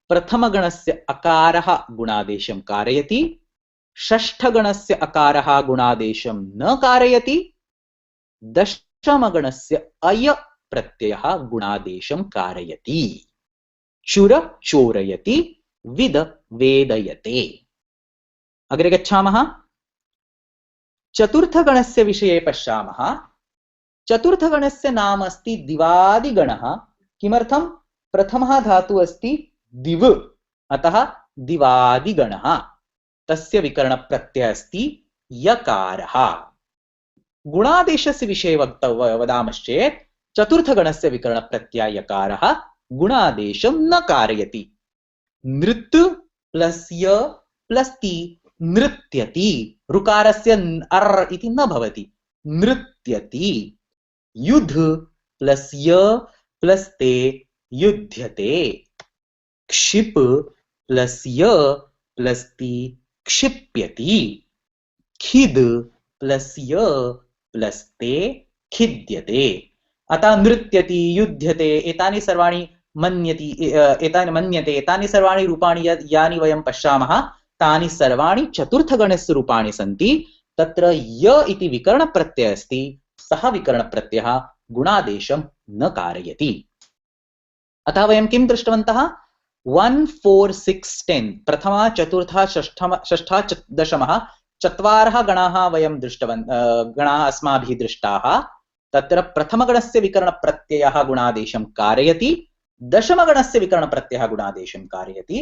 प्रथमगणस्य अकारः गुणादेशं कारयति, षष्ठगणस्य अकारः गुणादेशं न कारयति, दशमगणस्य अय प्रत्ययः गुणादेशं कारयति. चुर चोरयति, विद वेदयते. अग्रे गच्छामः. चतुर्थगणस्य विषये पश्यामः. चतुर्थगणस्य नाम अस्ति दिवादिगणः. किमर्थं? प्रथमः धातुः अस्ति दिव, अतः दिवादिगणः. तस्य विकरणप्रत्ययः अस्ति यकारः. गुणादेशस्य विषये वदामश्चेत् चतुर्थगणस्य विकरणप्रत्ययः यकारः गुणादेशं न कारयति. नृत् प्लस् य प्लस् ति नृत्यति. ऋकारस्य अर् इति न भवति, नृत्यति. युध् प्लस् य प्लस् ते युध्यते. क्षिप् प्लस् य प्लस् ति क्षिप्यति, खिद् प्लस य प्लस ते खिद्यते। अतः नृत्यति, युध्यते एतानि सर्वाणि मन्यति, एतानि मन्यते एतानि सर्वाणि रूपाणि यानि वयं पश्यामः तानि सर्वाणि चतुर्थगणस्य रूपाणि सन्ति। तत्र य इति विकरणप्रत्ययः अस्ति, सः विकरणप्रत्ययः गुणादेशं न कारयति। अतः वयं किं दृष्टवन्तः? 1 4 6 10 प्रथमा चतुर्था षष्ठा दशमः चत्वारः गणाः वयं गणाः अस्माभिः दृष्टाः। तत्र प्रथमगणस्य विकरणप्रत्ययः गुणादेशं कारयति, दशमगणस्य विकरणप्रत्ययः गुणादेशं कारयति,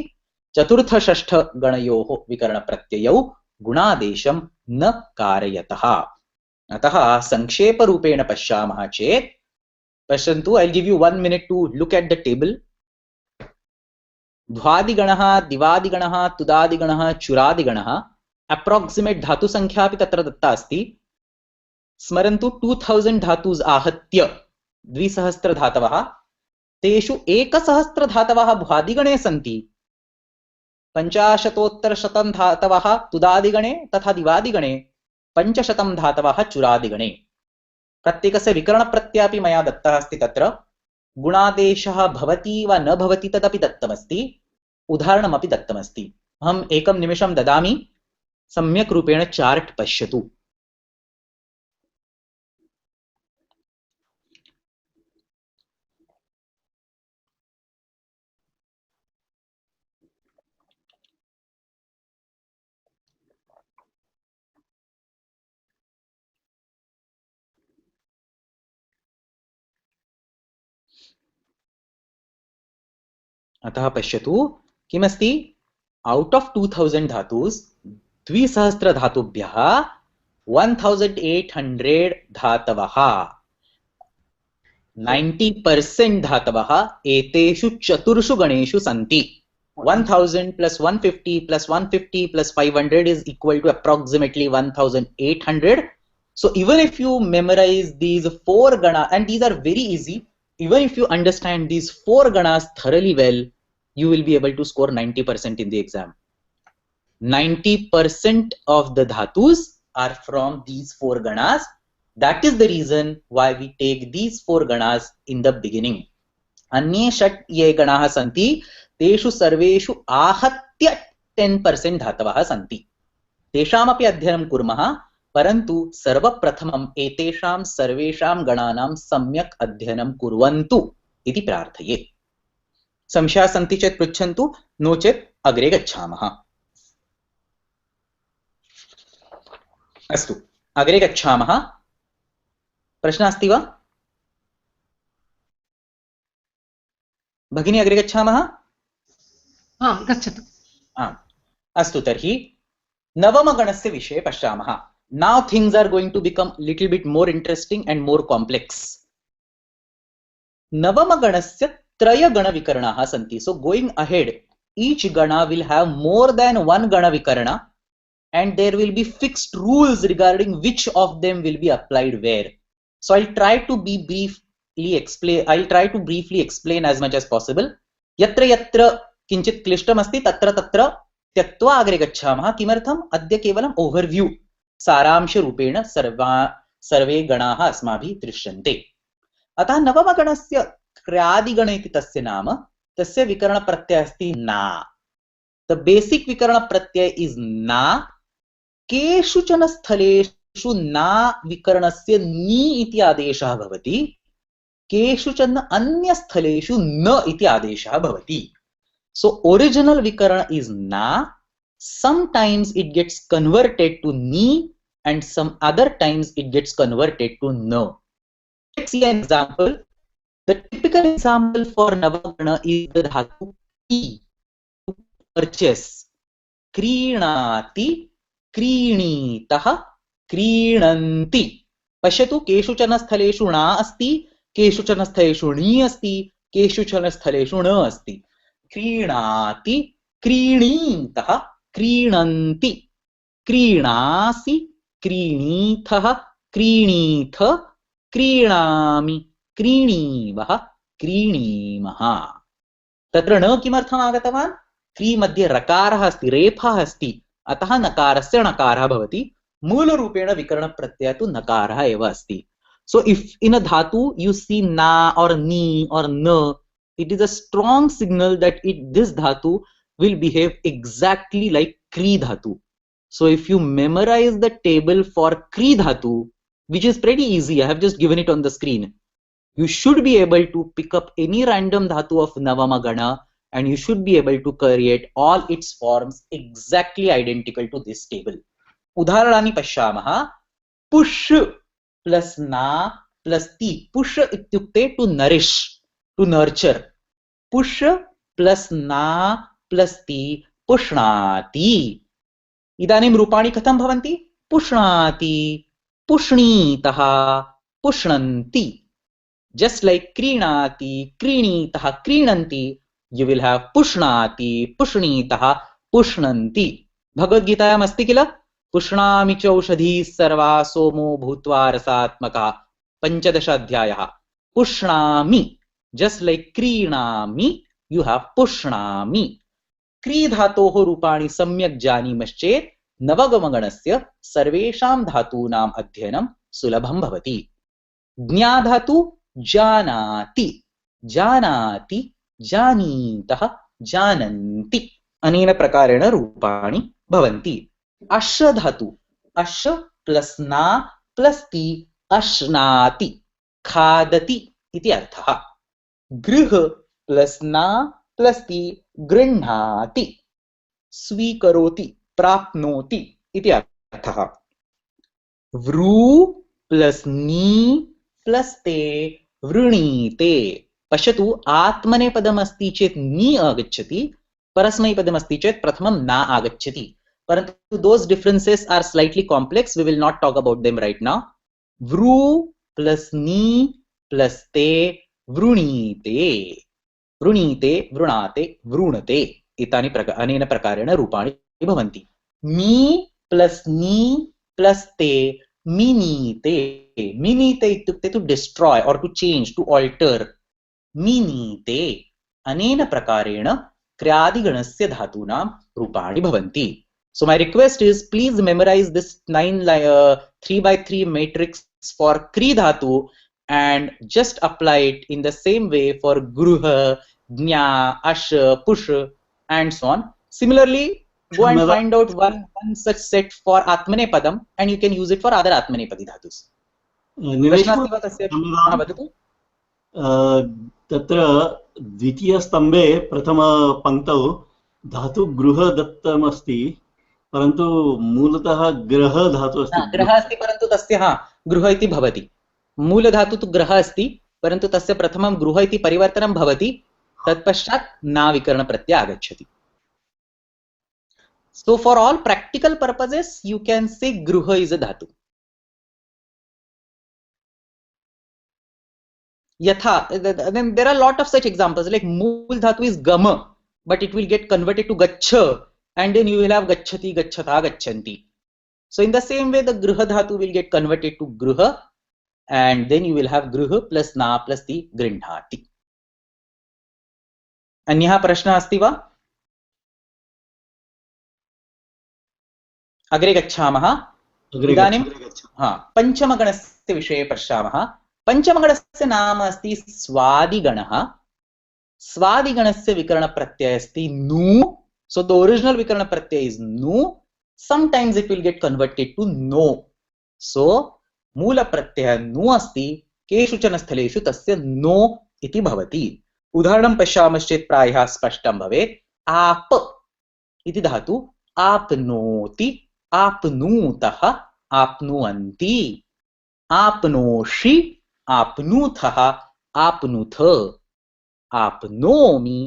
चतुर्थ-षष्ठ-गणयोः विकरणप्रत्ययौ गुणादेशं न कारयतः। अतः संक्षेपरूपेण पश्यामः चेत्, पश्यन्तु, I'll give you 1 minute to look at the table. ध्वादिगणः, दिवादिगणः, तुदादिगणः, चुरादिगणः, अप्रोक्सिमेट् धातु संख्या अपि तत्र दत्ता अस्ति। स्मरन्तु 2000 धातुस् आहत्य 2000 धातवः, तेषु 1000 धातवः भ्वादिगणे सन्ति, 50-100 धातवः तुदादिगणे तथा दिवादिगणे, 500 धातवः चुरादिगणे। प्रत्येकस्य विकरणप्रत्ययः अपि मया दत्तः अस्ति। तत्र गुणादेशः भवति वा न भवति तदपि दत्तमस्ति, उदाहरणमपि दत्तमस्ति। अहम् एकं निमिषं ददामि, सम्यक् रूपेण चार्ट् पश्यतु। अतः पश्यतु किमस्ति, out of 2000 धातुस् 2000 धातुभ्यः 1800 धातवः, 90% धातवः एतेषु चतुर्षु गणेषु सन्ति। 1000 plus 150 plus 150 plus 500 is equal to approximately 1800. So even if you memorize these 4 ganas, and these are very easy, even if you understand these 4 ganas thoroughly well, you will be able to score 90% in the exam. 90% of the dhatus are from these 4 ganas. That is the reason why we take these 4 ganas in the beginning. Anye षट् ये गणाः सन्ति तेषु सर्वेषु आहत्य 10% धातवः सन्ति। तेषामपि अध्ययनं कुर्मः, परन्तु सर्वप्रथमम् एतेषां सर्वेषां गणानां सम्यक् अध्ययनं कुर्वन्तु इति प्रार्थये। संशयाः सन्ति चेत् पृच्छन्तु, नो चेत् अग्रे गच्छामः। अस्तु, अग्रे गच्छामः। प्रश्नः अस्ति वा भगिनी? अग्रे गच्छामः। गच्छतु। अस्तु, तर्हि नवमगणस्य विषये पश्यामः। Now things are going to become little bit more interesting and more complex. नवमगणस्य त्रयगणविकरणाः सन्ति. So going ahead, each gana will have more than one gana vikarana, and there will be fixed rules regarding which of them will be applied where. So I'll try to briefly explain as much as possible. Yatra yatra किंचित् क्लिष्टमस्ति तत्र तत्र त्यक्त्वा अग्रे गच्छामः। किमर्थम्? अद्य केवलम् overview, सारांशरूपेण सर्वे गणाः अस्माभिः दृश्यन्ते। अतः नवमगणस्य क्र्यादिगण इति तस्य नाम, तस्य विकरणप्रत्ययः अस्ति ना। द बेसिक विकरणप्रत्यय इज ना। केषुचन स्थलेषु ना विकरणस्य नी इति आदेशः भवति, केषुचन अन्यस्थलेषु न इति आदेशः भवति। So original vikarana is na. Sometimes it gets converted to ni, and some other times it gets converted to no. Let's see an example. The typical example for navagana is the dhatu ki, to purchase. Krinati, krinitah, krinanti. Pashyatu, केषुचन स्थलेषु ना अस्ति, केषुचन स्थलेषु नी अस्ति, केषुचन स्थलेषु न अस्ति। क्रीणाति, क्रीणीतः, क्रीणन्ति, क्रीणासि, क्रीणीथः, क्रीणीथ, क्रीणामि, क्रीणीवः, क्रीणीमः। तत्र न किमर्थम् आगतवान्? क्री मध्ये रकारः अस्ति, रेफः अस्ति, अतः नकारस्य णकारः भवति मूलरूपेण विकरणप्रत्ययः तु नकारः एव अस्ति so if in a dhatu you see na or ni or na it is a strong signal that this dhatu will behave exactly like kri dhatu so if you memorize the table for kri dhatu which is pretty easy I have just given it on the screen you should be able to pick up any random dhatu of navama gana and you should be able to create all its forms exactly identical to this table udaharani pashyamah push plus na plus ti push ityukte to nourish to nurture push plus na plus ti pushnati idanim rupani katham bhavanti pushnati pushnitah pushnanti just like krinati krinitah krinanti you will have pushnati pushnitah pushnanti bhagavad gitayam asti kila पुष्णामि चौषधीः सर्वा सोमो भूत्वा रसात्मकः 15 अध्यायः पुष्णामि just like क्रीणामि you have पुष्णामि क्री धातोः रूपाणि सम्यक् जानीमश्चेत् नवगमगणस्य सर्वेषां धातूनाम् अध्ययनं सुलभं भवति ज्ञाधातु जानाति जानाति जानीतः जानन्ति अनेन प्रकारेण रूपाणि भवन्ति अश धातु अश प्लस ना प्लस ति अश्नाति खादति इति अर्थः गृह प्लस ना प्लस ति गृह्णाति स्वीकरोति प्राप्नोति इति अर्थः वृ प्लस नी प्लस ते वृणीते पश्यतु आत्मनेपदमस्ति चेत् नी आगच्छति परस्मैपदमस्ति चेत् प्रथमं ना आगच्छति परंतु those differences are slightly complex we will not talk about them right now vru plus ni plus te vrunite vrunite vrunate vrunate itani anena prakarena rupani bhavanti mi plus ni plus te minite minite itukte to destroy or to change to alter minite anena prakarena क्रियादिगणस्य धातूनां रूपाणि भवन्ति So my request is please memorize this 3x3 matrix for Kri Dhatu and just apply it in the same way for Gruha, Gnya, Ash, Push and so on. Similarly, go and find out one such set for Atmanepadam and you can use it for other Atmanepadi Dhatus. तत्र द्वितीयस्तम्भे प्रथमपङ्क्तौ धातु गृह दत्तमस्ति परन्तु मूलतः ग्रह धातु अस्ति ग्रह अस्ति परन्तु तस्य गृह इति भवति मूल धातु तु ग्रह अस्ति परन्तु तस्य प्रथमं गृह इति परिवर्तनं भवति तत्पश्चात् ना विकरण प्रत्यय आगच्छति so for all practical purposes you can say gृह is a dhatu yatha then there are a lot of such examples like mool dhatu is gama but it will get converted to gaccha and then you will have gacchati gacchata gacchanti so in the same way the griha dhatu will get converted to griha and then you will have griha plus na plus ti grinhati अन्यः प्रश्नः अस्ति वा अग्रे गच्छामः इदानीं पञ्चमगणस्य विषये पश्यामः पञ्चमगणस्य नाम अस्ति स्वादिगणः स्वादिगणस्य विकरणप्रत्ययः अस्ति नु so the original vikarana pratyaya is nu sometimes it will get converted to no so moola pratyaya nu asti केषुचन स्थलेषु तस्य नो इति भवति उदाहरणं पश्यामश्चेत् प्रायः स्पष्टं भवेत् आप इति धातु आपनोति आपनूतः आपनुवन्ति आपनोषि आपनूथः आपनुथ आपनोमि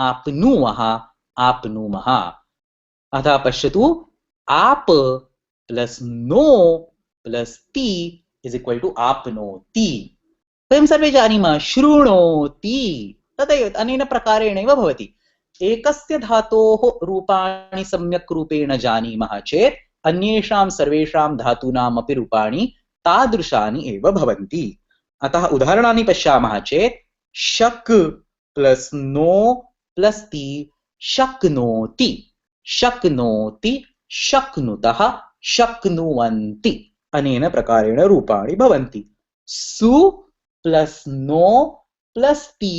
आपनुवः आपनुमः अतः पश्यतु आप प्लस नो प्लस ति इज इक्वल टू आपनोति वयं सर्वे जानीमः शृणोति तदेव अनेन प्रकारेणैव भवति एकस्य धातोः रूपाणि सम्यक् रूपेण जानीमः चेत् अन्येषां सर्वेषां धातूनाम् अपि रूपाणि तादृशानि एव भवन्ति अतः उदाहरणानि पश्यामः चेत् शक् प्लस नो प्लस ति शक्नोति शक्नोति शक्नुतः शक्नुवन्ति अनेन प्रकारेण रूपाणि भवन्ति सु प्लस नो प्लस ति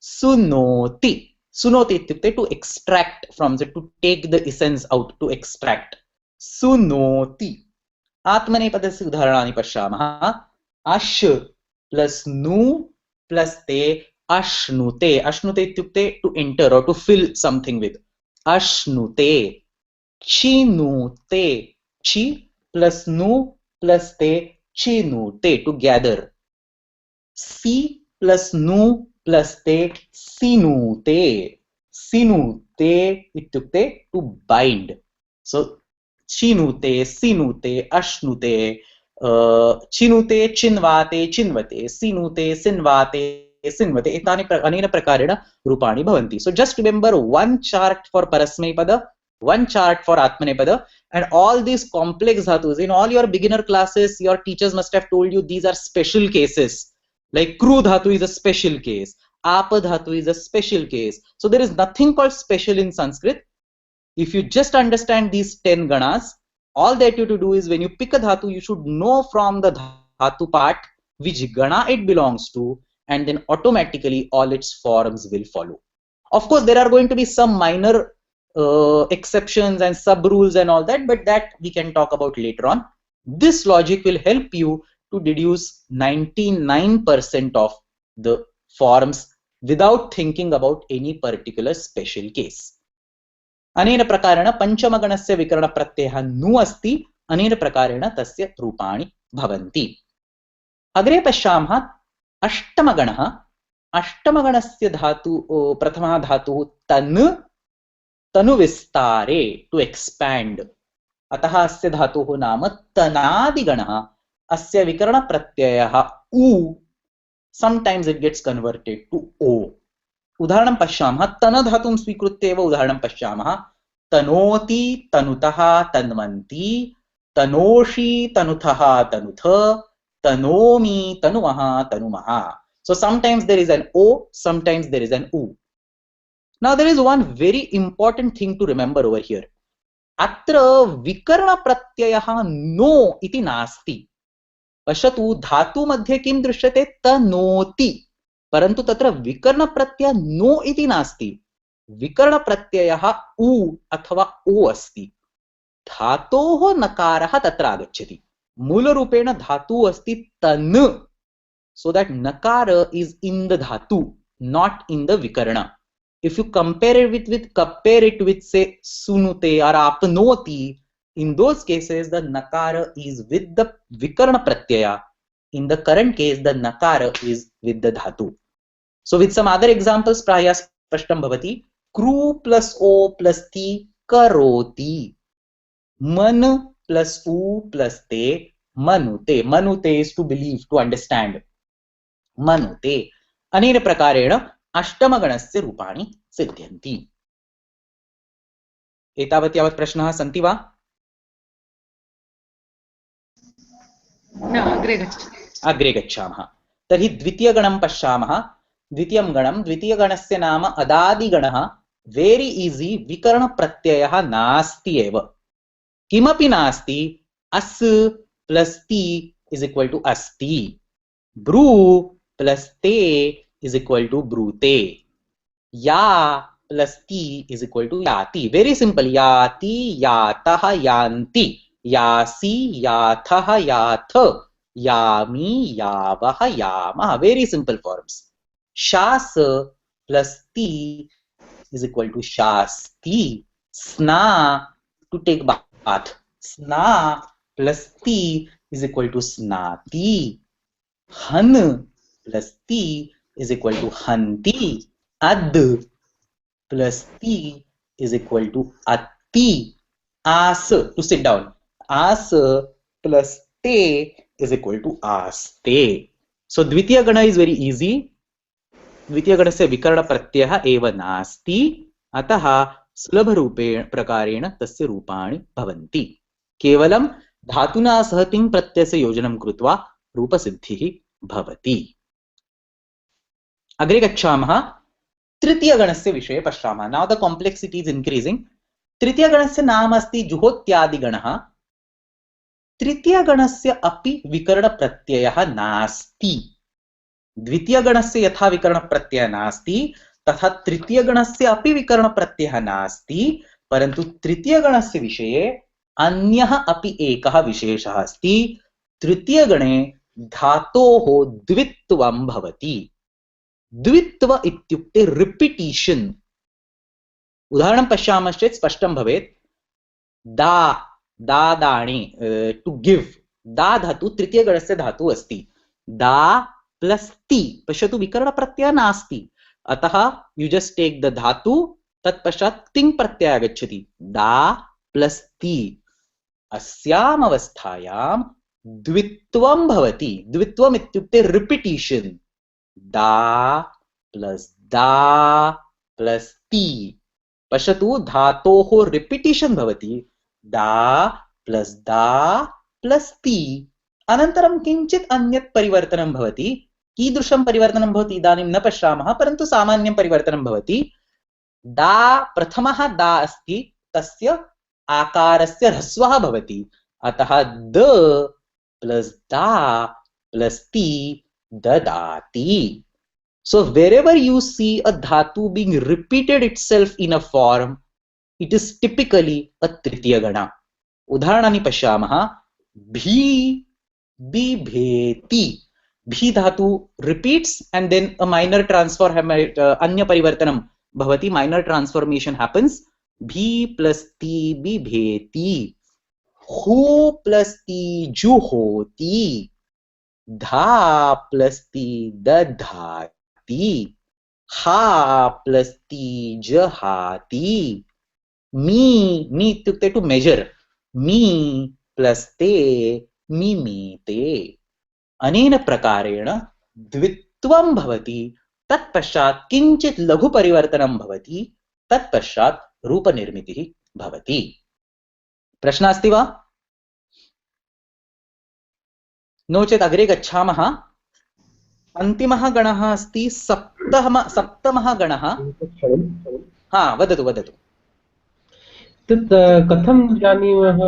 सुनोति सुनोति इत्युक्ते to extract from the to take the essence out to extract सुनोति आत्मनेपदस्य उदाहरणानि पश्यामः अश् प्लस नु प्लस ते अश्नुते अश्नुते इत्युक्ते टू एंटर और टू फिल समथिंग विद अश्नुते चिनुते ची प्लस नु प्लस ते चिनुते टू गैदर सी प्लस नु प्लस ते सिनुते सिनुते इत्युक्ते टू बाइंड सो चिनुते सिनुते अश्नुते चिनुते चिन्वाते चिन्वते सिनुते सिन्वाते सिन्वते एतानि अनेन प्रकारेण रूपाणि भवन्ति so just remember one chart for परस्मैपद one chart for atmanepada and all these complex dhatus in all your beginner classes your teachers must have told you these are special cases like kru dhatu is a special case apa dhatu is a special case so there is nothing called special in Sanskrit if you just understand these 10 ganas all that you have to do is when you pick a dhatu you should know from the dhatu part which gana it belongs to and then automatically all its forms will follow of course there are going to be some minor exceptions and sub rules and all that but that we can talk about later on this logic will help you to deduce 99% of the forms without thinking about any particular special case अनेन प्रकारेण पंचमगणस्य विकरण प्रत्ययः नु अस्ति अनेन प्रकारेण तस्य रूपाणि भवन्ति अग्रे पश्यामः अष्टमगणः अष्टमगणस्य धातु प्रथमः धातुः तन् तनु विस्तारे टू एक्सपैंड अतः अस्य धातुः नाम तनादिगणः अस्य विकरण प्रत्ययः उ sometimes it gets converted to ओ उदाहरणं पश्यामः तन धातुं स्वीकृत्य एव उदाहरणं पश्यामः तनोति तनुतः तन्वन्ति तनोषि तनुथः तनुथ तनोमि तनुमः तनुमः so sometimes there is an o sometimes there is an u now there is one very important thing to remember over here अत्र विकर्ण प्रत्ययः नो इति नास्ति पश्यतु धातु मध्ये किं दृश्यते तनोति परन्तु तत्र विकर्ण प्रत्यय नो इति नास्ति विकर्ण प्रत्ययः उ अथवा ओ अस्ति धातोः नकारः तत्र आगच्छति मूलरूपेण धातु अस्ति तन् so that nakara is in the dhatu not in the vikarna if you compare it with say sunute or apnoti in those cases the nakara is with the vikarna pratyaya in the current case the nakara is with the dhatu so with some other examples praya spashtam bhavati kru plus o plus ti karoti man plus u plus te manute manute is to believe to understand मनुते अनेन प्रकारेण अष्टमगणस्य रूपाणि सिद्ध्यन्ति एतावत् यावत् प्रश्नाः सन्ति वा न अग्रे गच्छामः तर्हि द्वितीयगणं पश्यामः द्वितीयगणस्य नाम अदादिगणः वेरी इजी विकर्ण प्रत्ययः नास्ति एव किमपि नास्ति अस् प्लस ति इज इक्वल टू अस्ति ब्रू प्लस ते इज इक्वल टू ब्रूते या प्लस ति इज इक्वल टू याति वेरी सिंपल याति यातः यान्ति यासि याथः याथ यामि यावः यामः वेरी सिंपल फॉर्म्स शास प्लस ति is equal to shasti sna to take bath sna plus ti is equal to snati han plus ti is equal to hanti ad plus ti is equal to atti as to sit down as plus te is equal to aste so dvitiya gana is very easy द्वितीयगणस्य विकर्ण प्रत्ययः एव नास्ति अतः सुलभरूपेण प्रकारेण तस्य रूपाणि भवन्ति केवलं धातुना सह तिङ् प्रत्ययस्य योजनं कृत्वा रूपसिद्धिः भवति अग्रे गच्छामः तृतीयगणस्य विषये पश्यामः now the complexity is increasing तृतीयगणस्य नाम अस्ति जुहोत्यादिगणः। तृतीयगणस्य अपि विकरणप्रत्ययः नास्ति। द्वितीयगणस्य यथा विकरणप्रत्ययः नास्ति तथा तृतीयगणस्य अपि विकरणप्रत्ययः नास्ति, परन्तु तृतीयगणस्य विषये अन्यः अपि एकः विशेषः अस्ति। तृतीयगणे धातोः द्वित्वं भवति। द्वित्व इत्युक्ते रिपीटिशन। उदाहरणं पश्यामश्चेत् स्पष्टं भवेत्। दा दादाणि टू गिव, दा धातु तृतीयगणस्य धातु अस्ति। दा प्लस ति, पश्यतु विकरणप्रत्ययः नास्ति, अतः यू जस्ट टेक द धातु, तत्पश्चात् तिङ् प्रत्ययः आगच्छति, दा प्लस ति। अस्याम् अवस्थायां द्वित्वं भवति। द्वित्वम् इत्युक्ते रिपीटिशन। दा प्लस दा प्लस ति, पश्यतु धातोः रिपीटिशन भवति। दा प्लस ति। अनन्तरं किञ्चित् अन्यत् परिवर्तनं भवति। कीदृशं परिवर्तनं भवति इदानीं न पश्यामः, परन्तु सामान्यं परिवर्तनं भवति। दा प्रथमः दा अस्ति, तस्य आकारस्य ह्रस्वः भवति, अतः द प्लस दा प्लस ति ददाति। So wherever you see a dhatu being repeated itself in a form, it is typically a tritiya gana. उदाहरणानि पश्यामः। भी बिभेति, भी धातु repeats and then a minor transfer, अन्य परिवर्तनं भवति, minor transformation happens। भी प्लस ति बिभेति, हु प्लस ति जुहोति, धा प्लस ति दधाति, हा प्लस ति जहाति, मी इत्युक्ते टू मेजर, मी प्लस ते मिमीते। अनेन प्रकारेण द्वित्वं भवति, तत्पश्चात् किञ्चित् लघु परिवर्तनं भवति, तत्पश्चात् रूपनिर्मितिः भवति। प्रश्नः अस्ति वा? नो चेत् अग्रे गच्छामः। अन्तिमः गणः अस्ति सप्तमः गणः। हा, वदतु वदतु। तत् कथं जानीमः?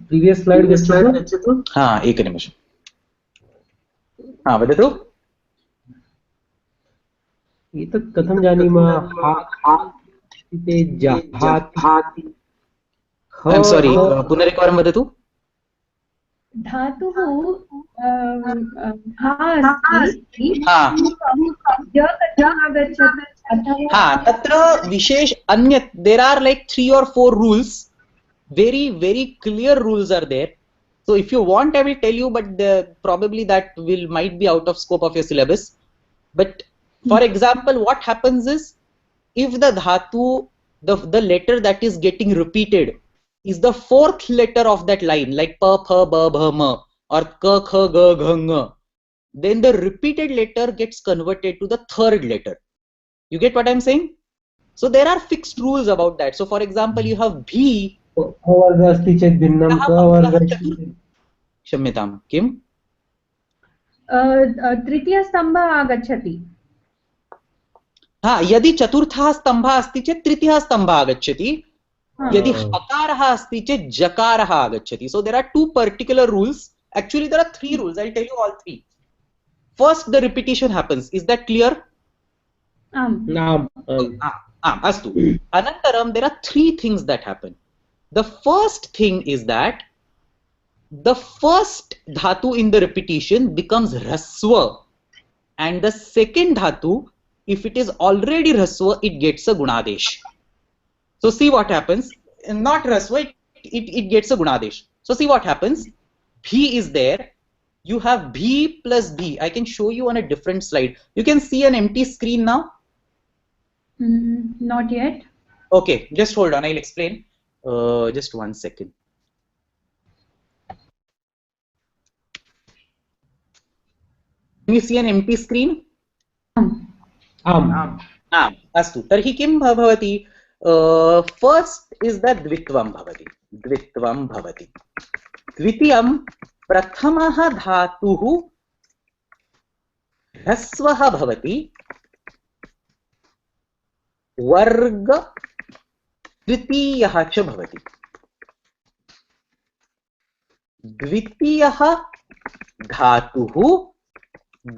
प्रीवियस् स्लैड् गच्छतु। हा, एकनिमिषम्। हा, वदतु। एतत् कथं जानीमः? जहाति। ऐ एम् सारी, पुनरेकवारं वदतु। धातुः तत्र विशेष अन्यत्, there are like 3 or 4 rules, very clear rules are there. So if you want I will tell you, but probably that might be out of scope of your syllabus. But for example, what happens is, if the dhatu, the letter that is getting repeated is the 4th letter of that line, like pa, pha, ba, bha, ma, or ka, kha, ga, gha, nga, then the repeated letter gets converted to the 3rd letter. You get what I'm saying? So there are fixed rules about that. So for example, you have bhi. क्षम्यतां, किम्? तृतीयस्तम्भः आगच्छति। हा, यदि चतुर्थः स्तम्भः अस्ति चेत् तृतीयः स्तम्भः आगच्छति, यदि हकारः अस्ति चेत् जकारः आगच्छति। So there are 2 particular rules. Actually there are 3 rules. I'll tell you all 3. First, the repetition happens. Is that clear? Astu. Anantaram, there are 3 things that happen. The first thing is that the first dhatu in the repetition becomes raswa, and the second dhatu, if it is already raswa, it gets a gunadesh. So see what happens. Not raswa, it gets a gunadesh. So see what happens. Bhi is there. You have bhi plus b. I can show you on a different slide. You can see an empty screen now. Not yet. Okay, just hold on. I'll explain. Just 1 second. Can you see an empty screen? Astu. Tarhi kim bhavati? First is the dvitvam bhavati. Dvitvam bhavati. Dvitiyam prathamaha dhatuhu hrasvaha bhavati. वर्ग तृतीयः च भवति। द्वितीयः धातुः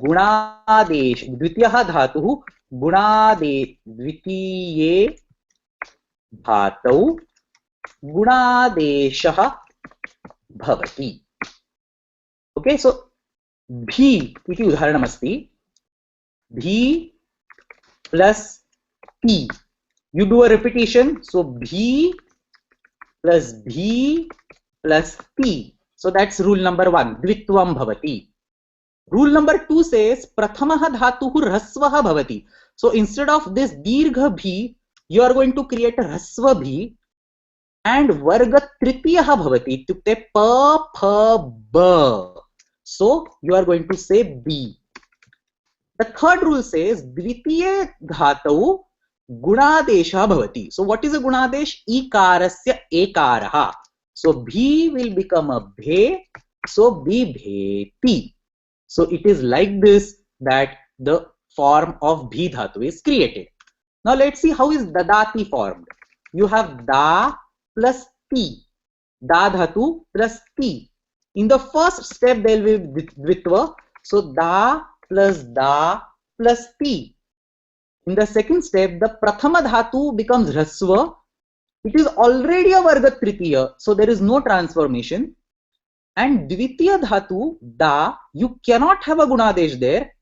गुणादेश, द्वितीयः धातुः द्वितीये धातौ गुणादेशः भवति। ओके, सो भी इति उदाहरणमस्ति। भी plus P, you do a repetition, so bhi plus bhi plus p, so that's rule number 1, dvitvam bhavati. Rule number 2 says prathamah dhatuh rasvah bhavati. So instead of this dirgha bhi, you are going to create a rasva bhi and varga tritiyah bhavati, ityukte pa pha ba, so you are going to say b. The third rule says dvitiye dhatau गुणादेशः भवति. So what is a गुणादेश? इकारस्य एकारः. So bhi will become a bhe, so bibheti. So it is like this that the form of bhi dhatu is created. Now let's see how is dadati formed. You have da plus ti, da dhatu plus ti. In the first step there will be dvitva, so da plus ti. In the second step, the prathama dhatu becomes rasva. It is already a varga tritiya, so there is no transformation. And dvitiya dhatu, da, you cannot have a gunadesh there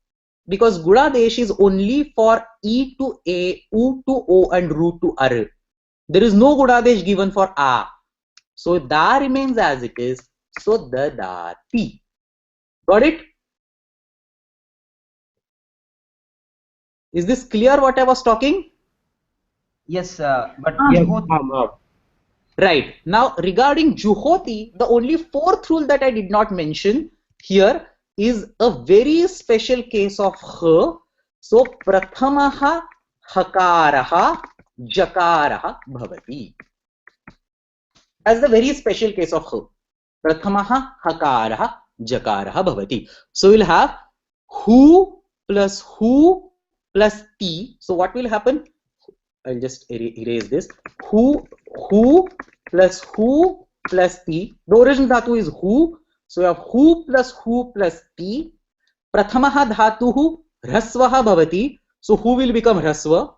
because gunadesh is only for e to a, u to o, and ru to ar. There is no gunadesh given for a. So da remains as it is. So dadati. Got it? Is this clear what I was talking? Yes, but right. Now regarding juhoti, the only fourth rule that I did not mention here is a very special case of ha. So prathamaha hakaraha jakaraha bhavati. That's the very special case of ha. Prathamaha hakaraha jakaraha bhavati. So we'll have hu plus t. So what will happen? I'll just erase this. Hu plus t. The original dhatu is hu. So you have hu plus t. Prathamaha dhatuhu rasvaha bhavati. So hu will become rasva.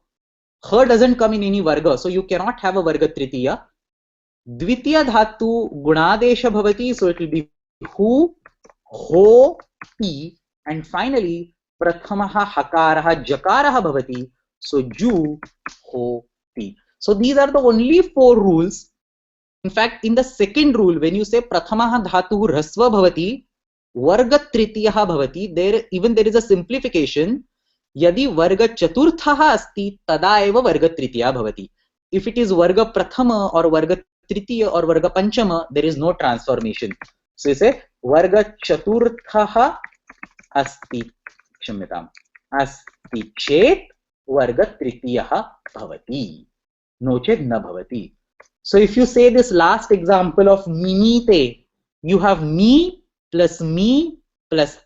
Ha doesn't come in any varga, so you cannot have a varga tritiya. Dvitiya dhatu gunadesha bhavati. So it will be hu, ho, ti. And finally prathamaha hakaraha jakaraha bhavati. So ju, ho, ti. So these are the only 4 rules. In fact, in the second rule, when you say prathamaha dhatuh rasva bhavati, varga tritiyah bhavati, there is a simplification. Yadi varga chaturthaha asti, tada eva varga tritiyah bhavati. If it is varga prathama or varga tritiya or varga panchama, there is no transformation. So you say varga chaturthaha asti. Asti chet varga tritiyah bhavati, no chet na bhavati. So if you say this last example of minite, you have mi plus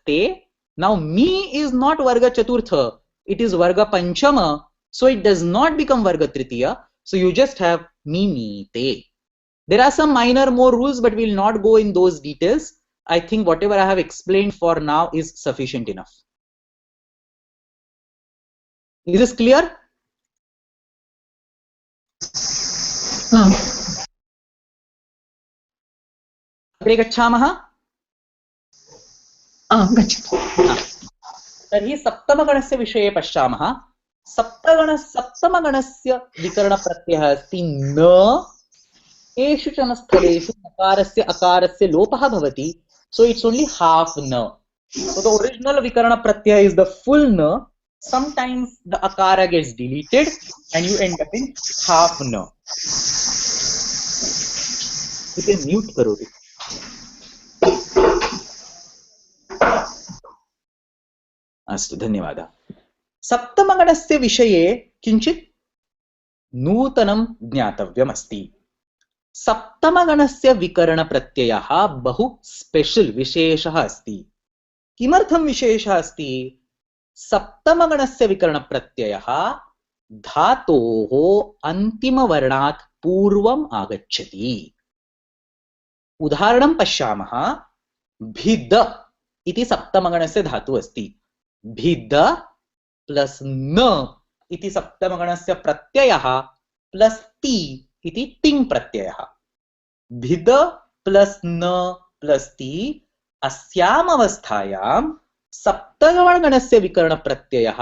te. Now mi is not varga chaturtha, it is varga panchama, so it does not become varga tritiya. So you just have minite. There are some minor more rules, but we will not go in those details. I think whatever I have explained for now is sufficient enough. Is this clear? अग्रे गच्छामः. तर्हि सप्तमगणस्य विषये पश्यामः. सप्तमगणस्य विकरणप्रत्ययः अस्ति न. केषुचन स्थलेषु नकारस्य अकारस्य लोपः भवति. So it's only half na. So the original vikarana pratyaya is the full na. Sometimes the akara gets deleted and you end up in half na. You can mute karo. अस्तु, धन्यवादः. सप्तमगणस्य विषये किञ्चित् नूतनं ज्ञातव्यमस्ति. सप्तमगणस्य विकरणप्रत्ययः बहु स्पेशल विशेषः अस्ति. किमर्थं विशेषः अस्ति? सप्तमगणस्य विकरणप्रत्ययः धातोः अन्तिमवर्णात् पूर्वम् आगच्छति। उदाहरणं पश्यामः। भिद इति सप्तमगणस्य धातुः अस्ति। भिद प्लस न इति सप्तमगणस्य प्रत्ययः प्लस ति इति तिङ् प्रत्ययः। भिद प्लस न प्लस ति अस्याम् अवस्थायां सप्तमगणस्य विकरणप्रत्ययः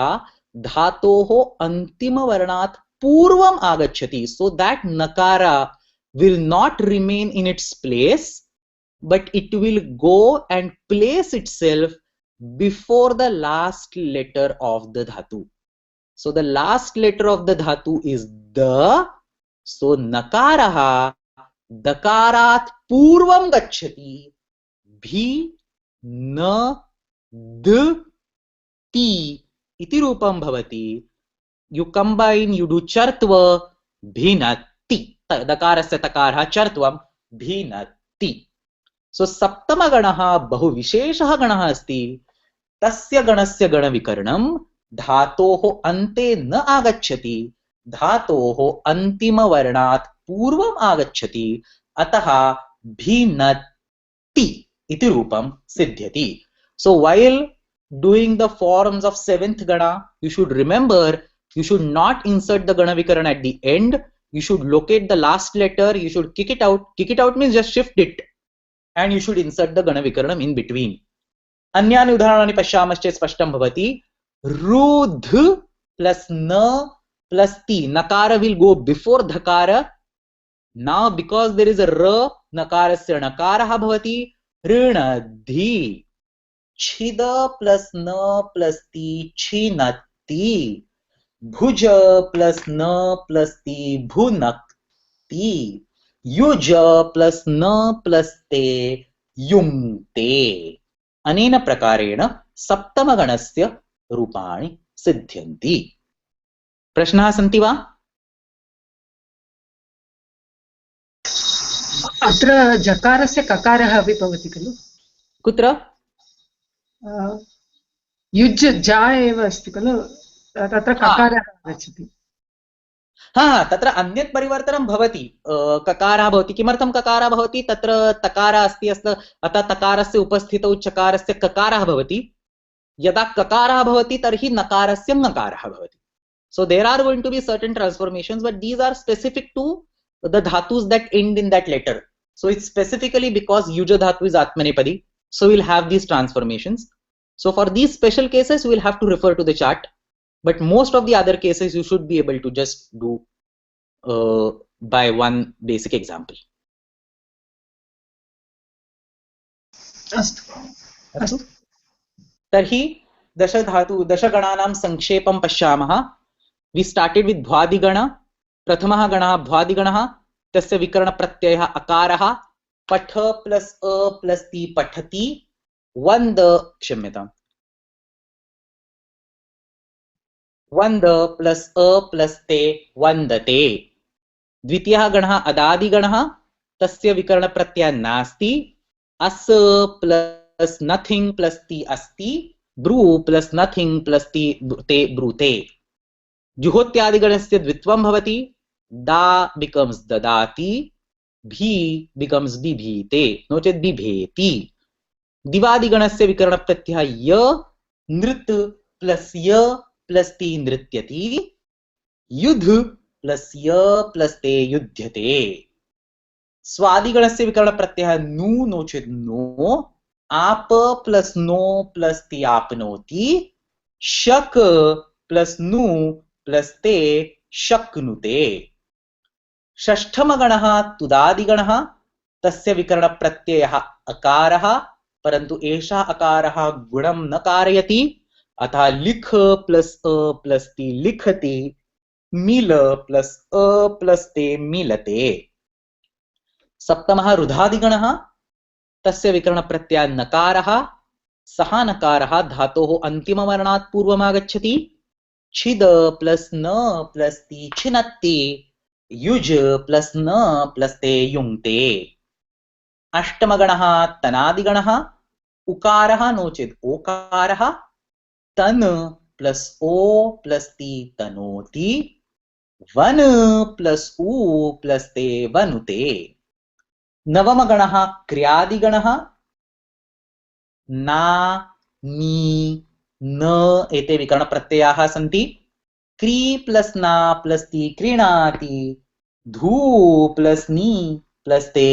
धातोः अन्तिमवर्णात् पूर्वम् आगच्छति, so that nakara will not remain in its place, but it will go and place itself before the last letter of the dhatu. So the last letter of the dhatu is the, so nakaraha dakarat purvam gacchati. Bhi na d ti iti rupam bhavati. You combine, you do chartva bhinati. Dakarasya takarah chartvam bhinati. So सप्तम गणः बहु विशेषः गणः अस्ति। तस्य गणस्य गणविकरणं धातोः अन्ते न आगच्छति, धातोः अन्तिमवर्णात् पूर्वम् आगच्छति, अतः भिनत्ति इति रूपं सिद्ध्यति। So while doing the forms of seventh gana, you should remember, you should not insert the gana vikaran at the end. You should locate the last letter, you should kick it out. Kick it out means just shift it. And you should insert the gana vikaranam in between. Anyani udaharanani pashyamasche spashtam bhavati. Rudh plus na plus ti. Nakara will go before dhakara. Now because there is a ra, nakarasya nakaraha bhavati. Rinadhi. Chida plus na plus ti. Chinati. Bhuja plus na plus ti. Bhunakti. Use plus न plus ते युङ्क्ते। अनेन प्रकारेण सप्तमगणस्य रूपाणि सिद्ध्यन्ति। प्रश्नाः सन्ति वा? अत्र जकारस्य ककारः अपि भवति खलु? कुत्र? युज् जा एव अस्ति खलु, तत्र ककारः आगच्छति। हाँ, तत्र अन्यत् परिवर्तनं भवति। ककारः भवति। किमर्थं ककारः भवति? तत्र तकारः अस्ति, अतः तकारस्य उपस्थितौ चकारस्य ककारः भवति। यदा ककारः भवति तर्हि नकारस्य नकारः भवति। So there are going to be certain transformations, but these are specific to the dhatus that end in that letter. So it's specifically because yuja dhatu is atmanepadi, so we'll have these transformations. So for these special cases, we will have to refer to the chart. But most of the other cases you should be able to just do by one basic example. अस्तु। तर्हि दशगणानां संक्षेपं पश्यामः। We started with भ्वादिगण। प्रथमः गणः भ्वादिगणः, तस्य विकरणप्रत्ययः अकारः। पठ plus अ प्लस ति पठति। वन्द, क्षम्यताम्, वन्द प्लस अ प्लस ते वन्दते। द्वितीयः गणः अदादिगणः, तस्य विकरणप्रत्ययः नास्ति। अस प्लस नथिंग प्लस ति अस्ति। ब्रू प्लस नथिंग प्लस ति ते ब्रूते। जुहोत्यादिगणस्य द्वित्वं भवति। दा becomes ददाति, भी becomes बिभीते, नो चेत् बिभेति। दिवादिगणस्य विकरणप्रत्ययः य, नृत् प्लस य प्लस ति नृत्यति। युध प्लस य प्लस ते युध्यते। स्वादिगणस्य विकरणप्रत्ययः नु, नो चेत् नो। आप प्लस नो प्लस ति आपनोति। शक प्लस नु प्लस ते शक्नुते। षष्ठमगणः तुदादिगणः, तस्य विकरणप्रत्ययः अकारः, परन्तु एषः अकारः गुणं न कारयति, अतः लिख प्लस अ प्लस ति लिखति। मिल प्लस अ प्लस ते मिलते। सप्तमः रुधादिगणः, तस्य विकरणप्रत्ययः नकारः। सः नकारः धातोः अन्तिमवर्णात् पूर्वमागच्छति। छिद प्लस न प्लस ति छिनत्ति। युज प्लस न प्लस ते युङ्क्ते। अष्टमगणः तनादिगणः, उकारः नो चेत् ओकारः। तन प्लस ओ प्लस ति तनोति। वन प्लस उ प्लस ते वनुते। नवमगणः क्रियादिगणः ना नी न एते विकरणप्रत्ययाः सन्ति। क्री प्लस ना प्लस ती क्रीणाति, धू प्लस नी प्लस ते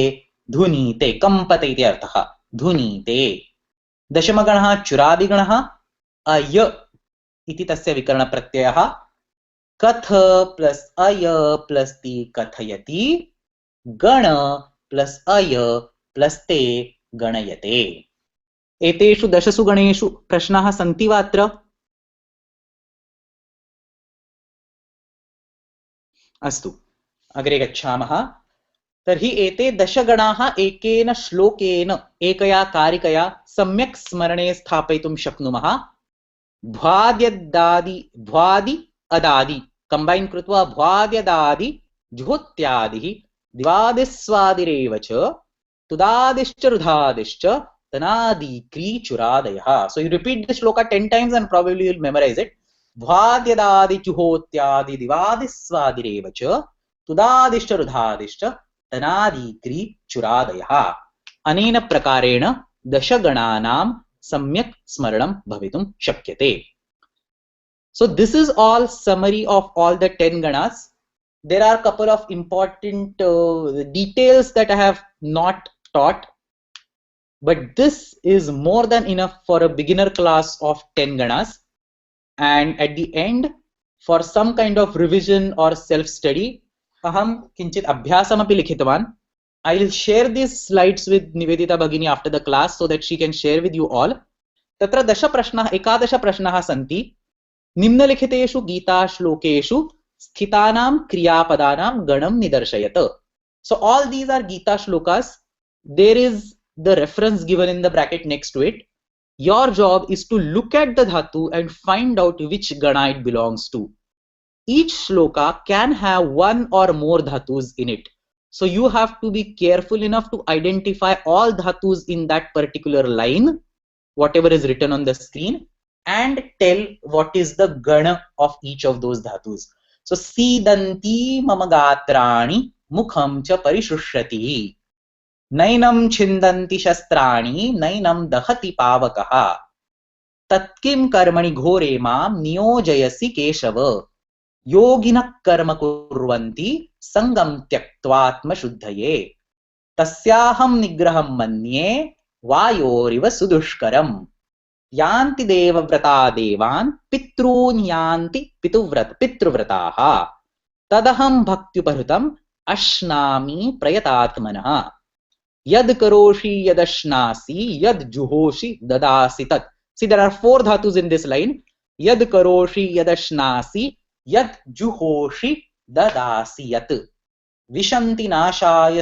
धुनीते, कंपते इति अर्थः, धुनीते। दशमगणः चुरादिगणः अय इति तस्य विकरणप्रत्ययः। कथ प्लस अय प्लस ति कथयति, गण प्लस अय प्लस ते गणयते। एतेषु दशसु गणेषु प्रश्नाः सन्ति वा अत्र? अस्तु, अग्रे गच्छामः। तर्हि एते दशगणाः एकेन श्लोकेन एकया कारिकया सम्यक् स्मरणे स्थापयितुं शक्नुमः। भ्वादि अदादि कंबाइन कृत्वा भ्वाद्यदादि जुहोत्यादिः दिवादिस्वादिरेव च तुदादिश्च रुधादिश्च तनादि क्री चुरादयः. So you repeat the shloka 10 times and probably you'll memorize it. भ्वाद्यदादि जुहोत्यादि दिवादिस्वादिरेव च तुदादिश्च रुधादिश्च तनादि क्री चुरादयः. अनेन प्रकारेण दशगणानां सम्यक् स्मरणं भवितुं शक्यते. So this is all summary of all the 10 ganas. There are a couple of important details that I have not taught, but this is more than enough for a beginner class of 10 ganas. And at the end, for some kind of revision or self-study, aham kinchit abhyasam api likhitvan. I will share these slides with Nivedita Bhagini after the class so that she can share with you all. Tatra dasha prashnaः, एकादश प्रश्नाः सन्ति. निम्नलिखितेषु गीताश्लोकेषु स्थितानां क्रियापदानां गणं निदर्शयत. So all these are Gita shlokas. There is the reference given in the bracket next to it. Your job is to look at the dhatu and find out which gana it belongs to. Each shloka can have one or more dhatus in it. So you have to be careful enough to identify all dhatus in that particular line, whatever is written on the screen, and tell what is the gana of each of those dhatus. So sidanti mama gatrani mukham cha parishrushyati, nainam chindanti shastrani nainam dahati pavakaha, tatkim karmani ghore mam niyojayasi keshava, yoginak karma kurvanti sangam tyaktvatma shuddhaye, tasyaham nigraham manye vayoriva sudushkaram, यान्ति देवव्रता देवान् पितॄन् यान्ति पितृव्रताः, तदहं भक्त्युपहृतम् अश्नामि प्रयतात्मनः, यद करोषि यदश्नासि यद जुहोषि ददासि तत्. See, there are 4 dhatus in this line. यद करोषि यदश्नासि यद जुहोषि ददासि यत्, विशन्ति नाशाय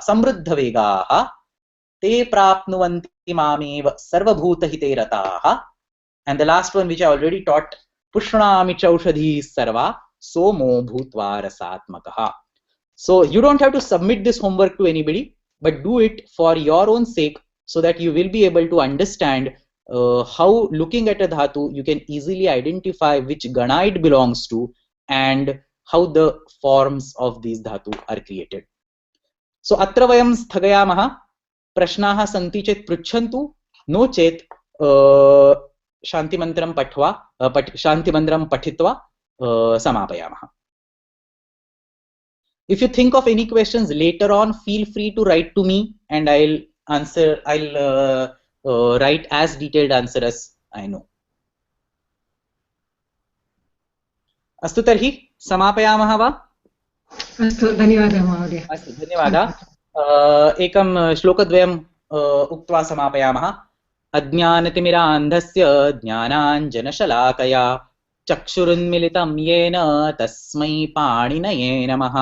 समृद्धवेगाः ते प्राप्नुवन्ति मामेव सर्वभूतहिते रताः. And the last one which I already taught, पुष्णामि चौषधीः सर्वा सोमो भूत्वा रसात्मकः. So you don't have to submit this homework to anybody, but do it for your own sake so that you will be able to understand how, looking at a dhatu, you can easily identify which gana it belongs to and how the forms of these dhatu are created. So atra vayam sthagayamah. प्रश्नाः सन्ति चेत् पृच्छन्तु, no चेत् शान्तिमन्त्रं पठित्वा समापयामः. If you think of any questions later on, feel free to write to me and I'll write as detailed answer as I know. अस्तु, तर्हि समापयामः वा? अस्तु, धन्यवादः महोदय. अस्तु, धन्यवादः. एकं श्लोकद्वयम् उक्त्वा समापयामः. अज्ञानतिमिरान्धस्य ज्ञानाञ्जनशलाकया चक्षुरुन्मिलितं येन तस्मै पाणिनये नमः.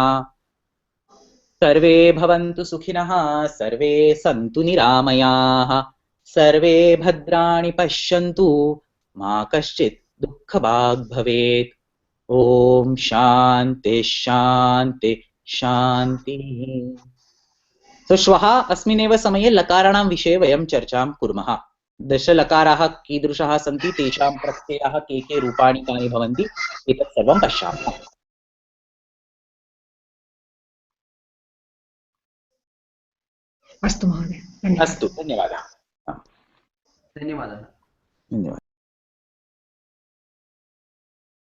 सर्वे भवन्तु सुखिनः, सर्वे सन्तु निरामयाः, सर्वे भद्राणि पश्यन्तु, मा कश्चित् दुःखभाग् भवेत्. ॐ शान्ति शान्ति शान्तिः. So श्वः अस्मिन्नेव समये लकाराणां विषये वयं चर्चां कुर्मः. दशलकाराः कीदृशाः सन्ति, तेषां प्रत्ययाः के रूपाणि कानि भवन्ति, एतत् सर्वं पश्यामः. अस्तु महोदय, धन्यवादः। अस्तु, धन्यवादः। धन्यवादः। धन्यवादः।